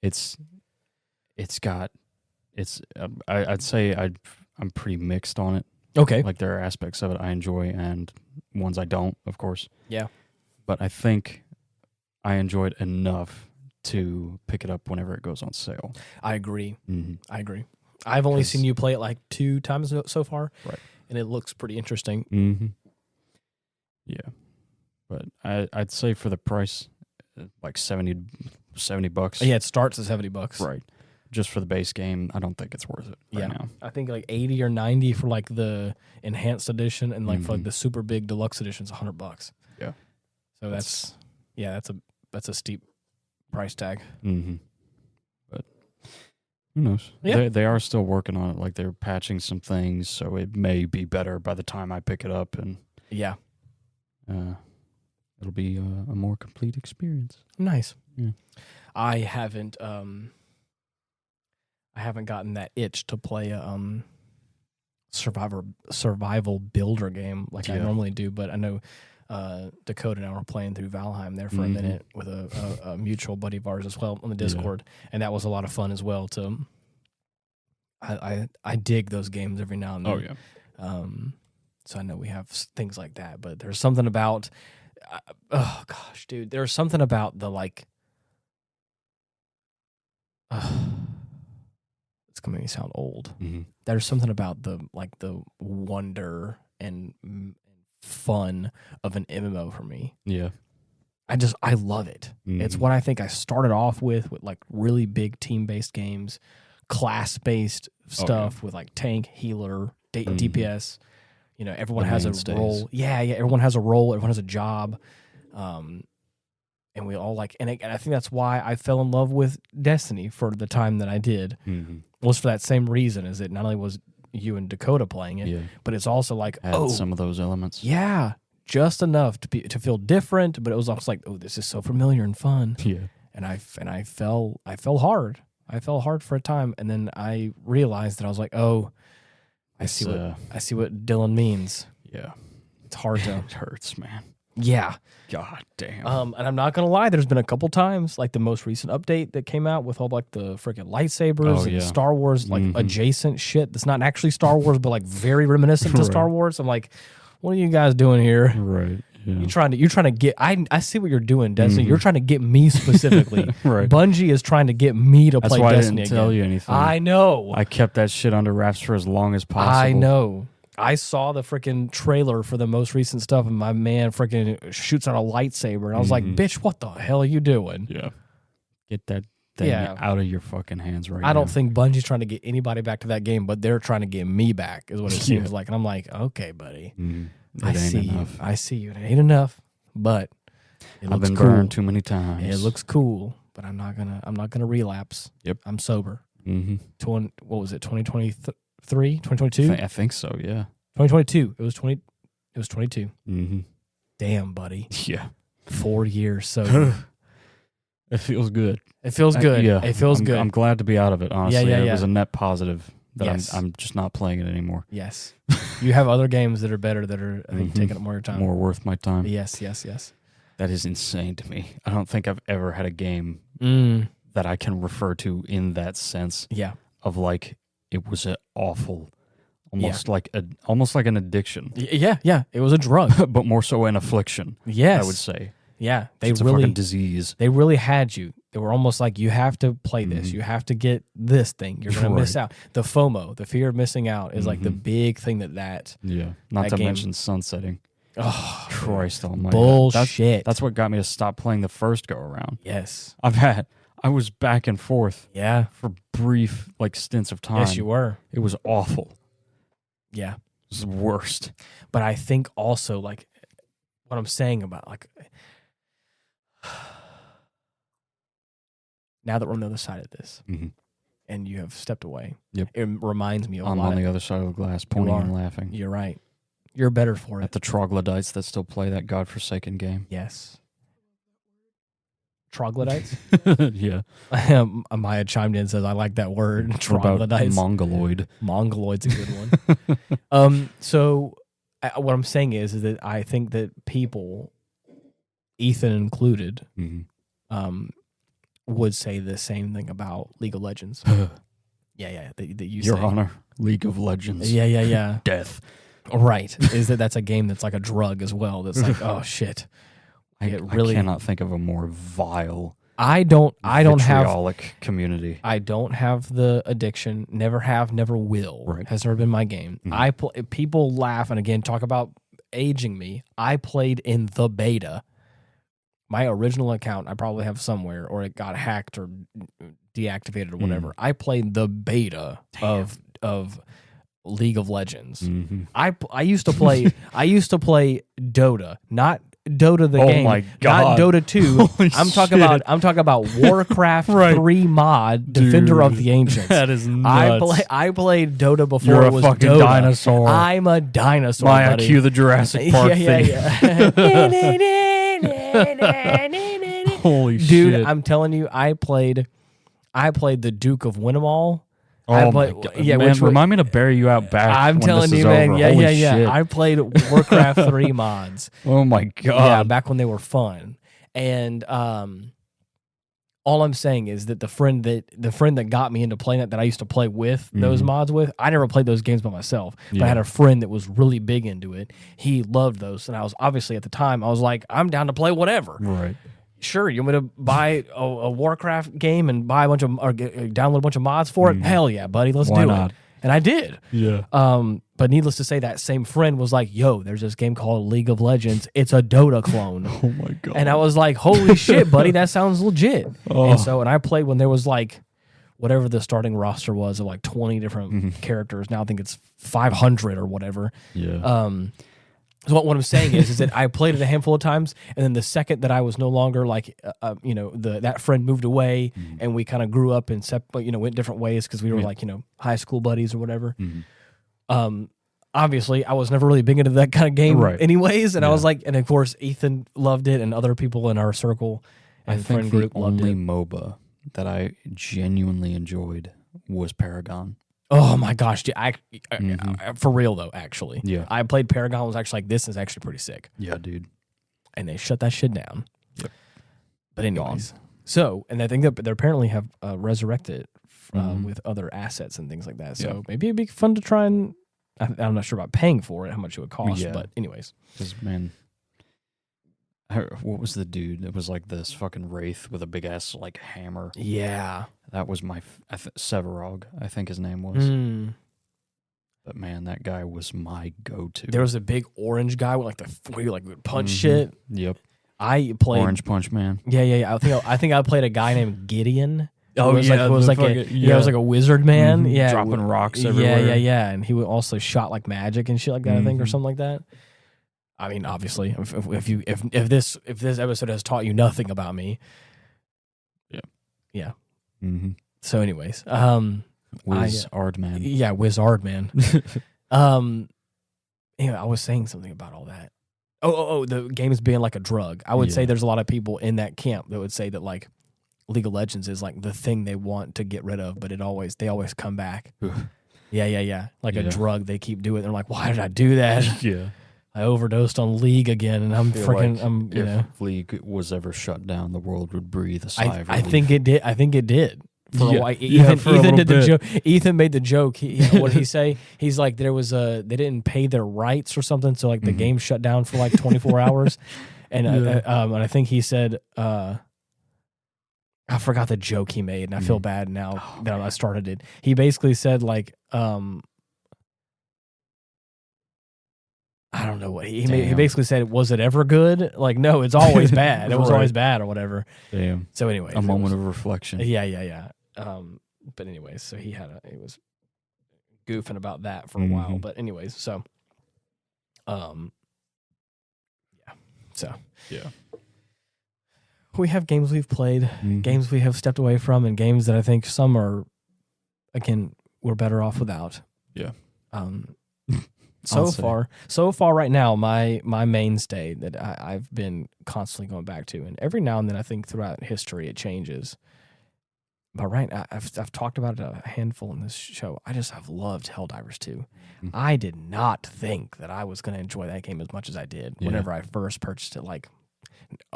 I'd say I'm pretty mixed on it. Okay. Like there are aspects of it I enjoy and ones I don't, of course. Yeah. But I think I enjoyed enough to pick it up whenever it goes on sale. I agree. I agree. I've only seen you play it like 2 times so far. Right. And it looks pretty interesting. Yeah. But I'd say for the price, like $70. Yeah, it starts at $70. Right. Just for the base game, I don't think it's worth it right now. I think like 80 or 90 for like the enhanced edition, and like for like the super big deluxe edition is $100. Yeah. So that's a steep price tag. Mm-hmm. But who knows? Yeah. They are still working on it. Like they're patching some things, so it may be better by the time I pick it up, and yeah, it'll be a more complete experience. Nice. Yeah. I haven't gotten that itch to play a survival builder game like I normally do, but I know Dakota and I were playing through Valheim there for a minute with a mutual buddy of ours as well on the Discord, and that was a lot of fun as well. I dig those games every now and then. Oh yeah. So I know we have things like that, but there's something about oh gosh, dude, there's something about the like. It's gonna make me sound old. Mm-hmm. There's something about the wonder and fun of an MMO for me. Yeah. I love it. Mm-hmm. It's what I think I started off with like really big team-based games, class-based stuff with like tank, healer, DPS. You know, everyone has a role. Yeah, everyone has a role. Everyone has a job. And we all like, and I think that's why I fell in love with Destiny for the time that I did. Mm-hmm. Was for that same reason, is it not only was you and Dakota playing it, but it's also like, some of those elements. Yeah, just enough to feel different, but it was also like, this is so familiar and fun. Yeah, and I fell hard. I fell hard for a time, and then I realized that I was like, I see what Dylan means. Yeah, it's hard to. It hurts, man. Yeah. God damn. And I'm not gonna lie, there's been a couple times, like the most recent update that came out with all like the freaking lightsabers and Star Wars like adjacent shit that's not actually Star Wars, but like very reminiscent to Star Wars. I'm like, what are you guys doing here? Right. Yeah. You're trying to get. I see what you're doing, Destiny. You're trying to get me specifically. Right. Bungie is trying to get me to that's play why Destiny I didn't tell you anything. I know. I kept that shit under wraps for as long as possible. I know. I saw the freaking trailer for the most recent stuff, and my man freaking shoots out a lightsaber, and I was like, "Bitch, what the hell are you doing?" Yeah, get that thing out of your fucking hands right now. I don't think Bungie's trying to get anybody back to that game, but they're trying to get me back, is what it seems like. And I'm like, okay, buddy, I see enough. I see you. It ain't enough, but it looks been cool. burned too many times. It looks cool, but I'm not gonna relapse. Yep, I'm sober. Mm-hmm. What was it? 2023, 2022? I think so. Yeah. 2022. It was 22. Mm-hmm. Damn, buddy. Yeah. 4 years. So it feels good. It feels good. It feels good. I'm glad to be out of it. Honestly, yeah. It was a net positive that I'm just not playing it anymore. Yes. You have other games that are better that are I think taking up more of your time. More worth my time. Yes. That is insane to me. I don't think I've ever had a game that I can refer to in that sense. Yeah. Of like it was an awful. Almost like an addiction. Yeah. It was a drug, but more so an affliction. Yes, I would say. Yeah, it's a fucking disease. They really had you. They were almost like, you have to play this. You have to get this thing. You're gonna miss out. The FOMO, the fear of missing out, is like the big thing that. Yeah. Not to mention sunsetting. Oh Christ Almighty! Bullshit. That's what got me to stop playing the first go around. Yes, I was back and forth. Yeah, for brief like stints of time. Yes, you were. It was awful. Yeah. It was the worst. But I think also, like, what I'm saying about, like, now that we're on the other side of this, and you have stepped away, it reminds me of I'm on the other side of the glass, pointing and laughing. You're right. You're better for it. At the troglodytes that still play that godforsaken game. Yes. Troglodytes? Yeah. Maya chimed in and says, I like that word. Troglodytes. Mongoloid. Mongoloid's a good one. So what I'm saying is that I think that people, Ethan included, would say the same thing about League of Legends. Yeah. That Your Honor, League of Legends. Yeah. Death. Right. Is that's a game that's like a drug as well. That's like, oh shit. I cannot think of a more vile, I don't have community. I don't have the addiction. Never have. Never will. Right. Has never been my game. People laugh and again talk about aging me, I played in the beta. My original account, I probably have somewhere, or it got hacked or deactivated or whatever. I played the beta of League of Legends. I used to play Dota, not Dota the game, my God. not Dota 2. I'm talking about Warcraft 3 mod, Defender of the Ancients. That is nuts. I played Dota before You're it was a fucking Dota. dinosaur. I'm a dinosaur, Maya, buddy. cue the Jurassic Park thing. Holy Dude, shit. I'm telling you, I played the Duke of Winnemall. Oh my God. Yeah, man, which remind me to bury you out back. I'm when telling this you, is man. over. Yeah, Holy yeah. shit. I played Warcraft 3 mods. Oh my God. Yeah, back when they were fun. And all I'm saying is that the friend that got me into playing it, that I used to play with those mods with, I never played those games by myself, but I had a friend that was really big into it. He loved those, and I was obviously at the time I was like, I'm down to play whatever. Right. Sure, you want me to buy a Warcraft game and buy download a bunch of mods for it? Hell yeah, buddy, let's do it. And I did. Yeah. But needless to say, that same friend was like, yo, there's this game called League of Legends. It's a Dota clone. Oh my God. And I was like, holy shit, buddy, that sounds legit. Oh. And I played when there was like whatever the starting roster was of like 20 different characters. Now I think it's 500 or whatever. Yeah. So what I'm saying is that I played it a handful of times, and then the second that I was no longer like, that friend moved away, and we kind of grew up and went different ways because we were like, high school buddies or whatever. Obviously, I was never really big into that kind of game, anyways. And I was like, and of course, Ethan loved it, and other people in our circle and friend group loved it. The only MOBA that I genuinely enjoyed was Paragon. Oh my gosh, dude, for real though, actually. Yeah. I played Paragon, was actually like, this is actually pretty sick. Yeah, dude. And they shut that shit down. Yep. But anyways, and I think that they apparently have resurrected it with other assets and things like that. So maybe it'd be fun to try and, I'm not sure about paying for it, how much it would cost, but anyways. Because, man, what was the dude? It was like this fucking wraith with a big ass like hammer. Yeah. That was my Severog, I think his name was. But man, that guy was my go-to. There was a big orange guy with where you would punch shit. Yep. I played Orange Punch Man. Yeah. I think I played a guy named Gideon. Oh, it was like a wizard man. Yeah, dropping rocks everywhere. Yeah. And he would also shot like magic and shit like that. I think, or something like that. I mean, obviously, if this episode has taught you nothing about me, yeah. So, anyways, Wizard Man. Yeah, Wizard Man. I was saying something about all that. Oh, the game is being like a drug. I would say there's a lot of people in that camp that would say that like League of Legends is like the thing they want to get rid of, but they always come back. Yeah. Like a drug, they keep doing it. They're like, why did I do that? Yeah. I overdosed on League again, and I'm freaking. If League was ever shut down, the world would breathe a sigh of relief. I think it did. For a while. Ethan did the joke. Ethan made the joke. What did he say? He's like, they didn't pay their rights or something, so like the game shut down for like 24 hours, and I think he said, I forgot the joke he made, and I feel bad now that I started it. He basically said like, I don't know what he basically said. Was it ever good? Like, no, it's always bad. It was always bad or whatever. Damn. So anyway, a moment of reflection. Yeah. But anyways, so he was goofing about that for a while. But anyways, so, yeah. We have games we've played, games we have stepped away from, and games that I think some are, again, we're better off without. Yeah. So far right now, my mainstay that I've been constantly going back to, and every now and then I think throughout history it changes. But right now, I've talked about it a handful in this show. I've loved Helldivers 2. I did not think that I was going to enjoy that game as much as I did whenever I first purchased it, like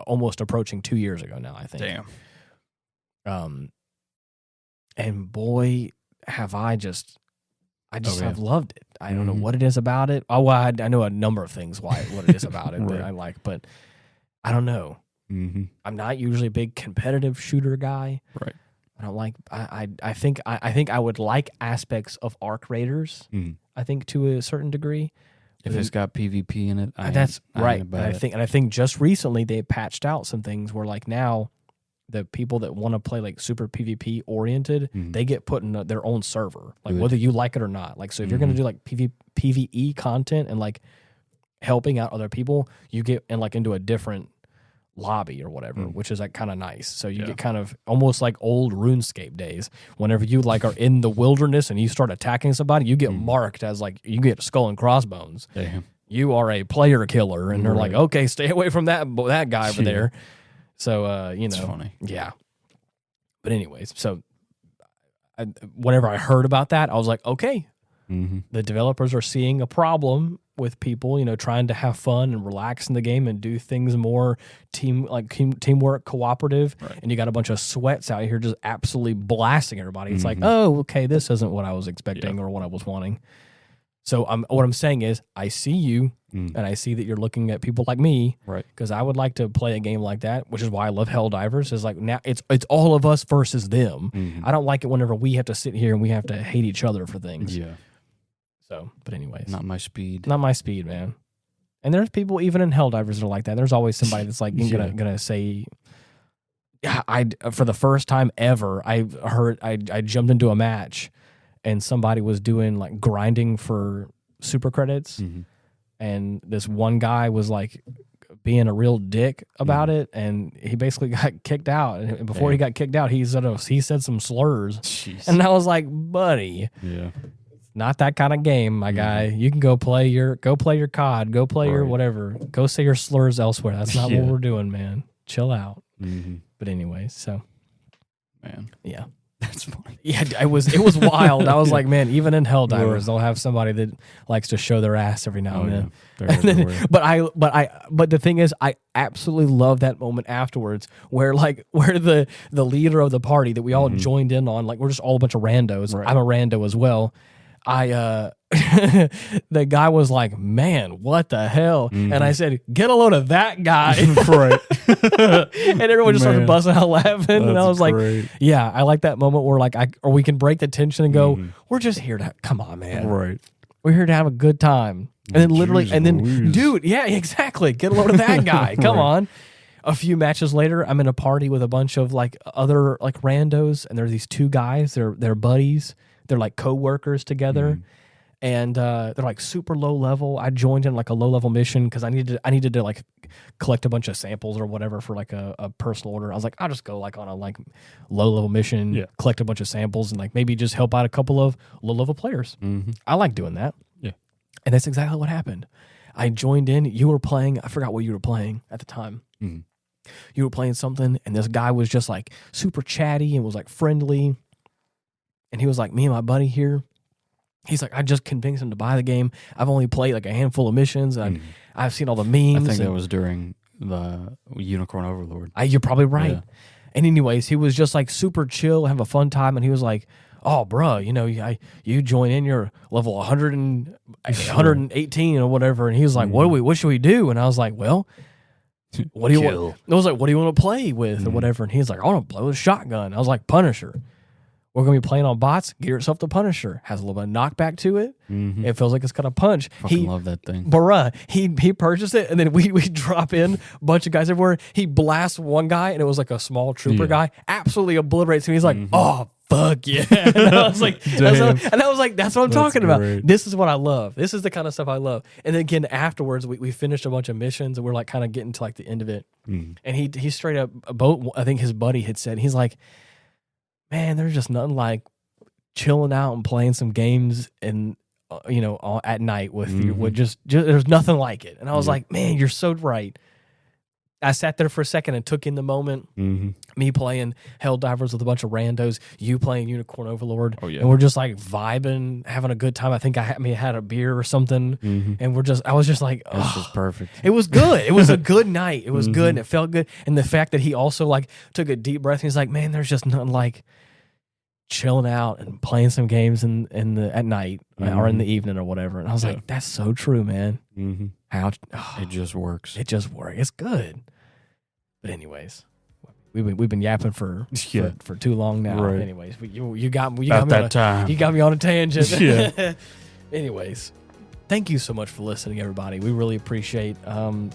almost approaching 2 years ago now, I think. Damn. And boy, have I just have loved it. I don't know what it is about it. Oh, well, I know a number of things what it is about it that I like, but I don't know. I'm not usually a big competitive shooter guy. Right. I don't like. I think I would like aspects of Arc Raiders. I think to a certain degree, If it's got PvP in it, that's right. And I think just recently they patched out some things where like now the people that want to play like super PvP oriented, they get put in their own server, like whether you like it or not. Like, so if you're going to do like PvE content and like helping out other people, you get into a different lobby or whatever, which is like kind of nice. So you get kind of almost like old RuneScape days. Whenever you like are in the wilderness and you start attacking somebody, you get marked as like you get skull and crossbones. Damn. You are a player killer, and they're like, okay, stay away from that guy over there. So It's funny. Yeah. But anyways, so whenever I heard about that, I was like, okay, the developers are seeing a problem with people, trying to have fun and relax in the game and do things more teamwork, cooperative. Right. And you got a bunch of sweats out here just absolutely blasting everybody. It's like, oh, okay, this isn't what I was expecting or what I was wanting. So what I'm saying is, I see you, and I see that you're looking at people like me, right? Because I would like to play a game like that, which is why I love Helldivers. Is like now it's all of us versus them. I don't like it whenever we have to sit here and we have to hate each other for things. Yeah. So, but anyways, not my speed, man. And there's people even in Helldivers that are like that. There's always somebody that's like gonna say, yeah, for the first time ever, I jumped into a match. And somebody was doing like grinding for super credits, and this one guy was like being a real dick about it, and he basically got kicked out. And before he got kicked out, he said some slurs. Jeez. And I was like, buddy, not that kind of game, my guy. You can go play your COD, go play your whatever, go say your slurs elsewhere. That's not what we're doing, man. Chill out. But anyways, so yeah. That's funny. Yeah, it was wild. I was like, man, even in Helldivers, they'll have somebody that likes to show their ass every now and then. And then but the thing is, I absolutely love that moment afterwards where the leader of the party that we all joined in on, like we're just all a bunch of randos. Right. I'm a rando as well. The guy was like, man, what the hell? And I said, get a load of that guy. Right. And everyone just started busting out laughing. And I was great. like, yeah, I like that moment where or we can break the tension and go, we're just here to, come on, man. Right. We're here to have a good time. And then literally, dude, yeah, exactly. Get a load of that guy. Come on. A few matches later, I'm in a party with a bunch of like other like randos, and there's these two guys. They're buddies. They're like co-workers together, and they're like super low level. I joined in like a low level mission because I needed to like collect a bunch of samples or whatever for like a personal order. I was like, I'll just go like on a like low level mission, collect a bunch of samples, and like maybe just help out a couple of low level players. I like doing that. Yeah, and that's exactly what happened. I joined in. You were playing. I forgot what you were playing at the time. You were playing something, and this guy was just like super chatty and was like friendly. And he was like, me and my buddy here, he's like, I just convinced him to buy the game. I've only played like a handful of missions, and I've seen all the memes. I think that was during the Unicorn Overlord. You're probably right. Yeah. And anyways, he was just like super chill, have a fun time, and he was like, oh, bro, you join in, you're level 118 or whatever. And he was like, what should we do? And I was like, well, what do you want? I was like, what do you want to play with or whatever? And he's like, I want to play with a shotgun. I was like, Punisher. We're going to be playing on bots. Get yourself the Punisher. Has a little bit of knockback to it. It feels like it's got a punch. Fucking love that thing. Bruh, he purchased it, and then we drop in a bunch of guys everywhere. He blasts one guy, and it was like a small trooper guy. Absolutely obliterates him. He's like, oh, fuck yeah. And I was like, that's what I'm talking about. This is what I love. This is the kind of stuff I love. And then again, afterwards, we finished a bunch of missions, and we're like kind of getting to like the end of it. And he straight up, I think his buddy had said, he's like, man, there's just nothing like chilling out and playing some games and at night with you. With just there's nothing like it. And I was like, man, you're so right. I sat there for a second and took in the moment. Me playing Helldivers with a bunch of randos, you playing Unicorn Overlord, and we're just like vibing, having a good time. I think I had a beer or something, and I was just like, oh, this is perfect. It was good. It was a good night. It was good, and it felt good. And the fact that he also like took a deep breath, and he's like, man, there's just nothing like chilling out and playing some games at night or in the evening or whatever. And I was like, that's so true, man. How it just works. It just works. It's good. But anyways, we've been yapping for too long now. Right. You got me on a tangent. Anyways, thank you so much for listening, everybody. We really appreciate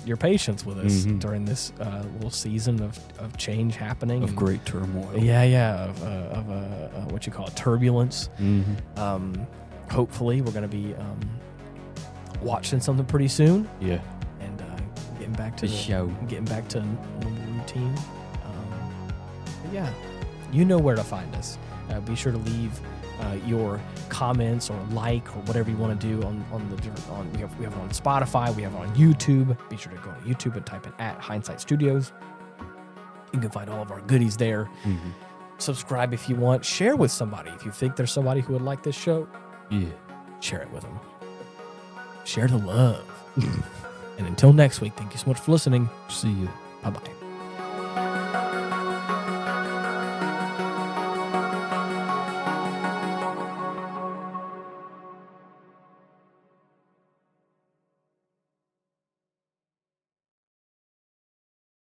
your patience with us during this little season of change happening. Of great turmoil. Yeah. Of what you call it, turbulence. Hopefully, we're going to be watching something pretty soon. Yeah. And getting back to the show. Getting back to normal routine. But yeah, you know where to find us. Be sure to leave your comments or like or whatever you want to do on the different we have it on Spotify, we have it on YouTube. Be sure to go to YouTube and type in @Hindsight Studios. You can find all of our goodies there. Subscribe if you want. Share with somebody if you think there's somebody who would like this show. Yeah, share it with them. Share the love. And until next week, thank you so much for listening. See you. Bye-bye.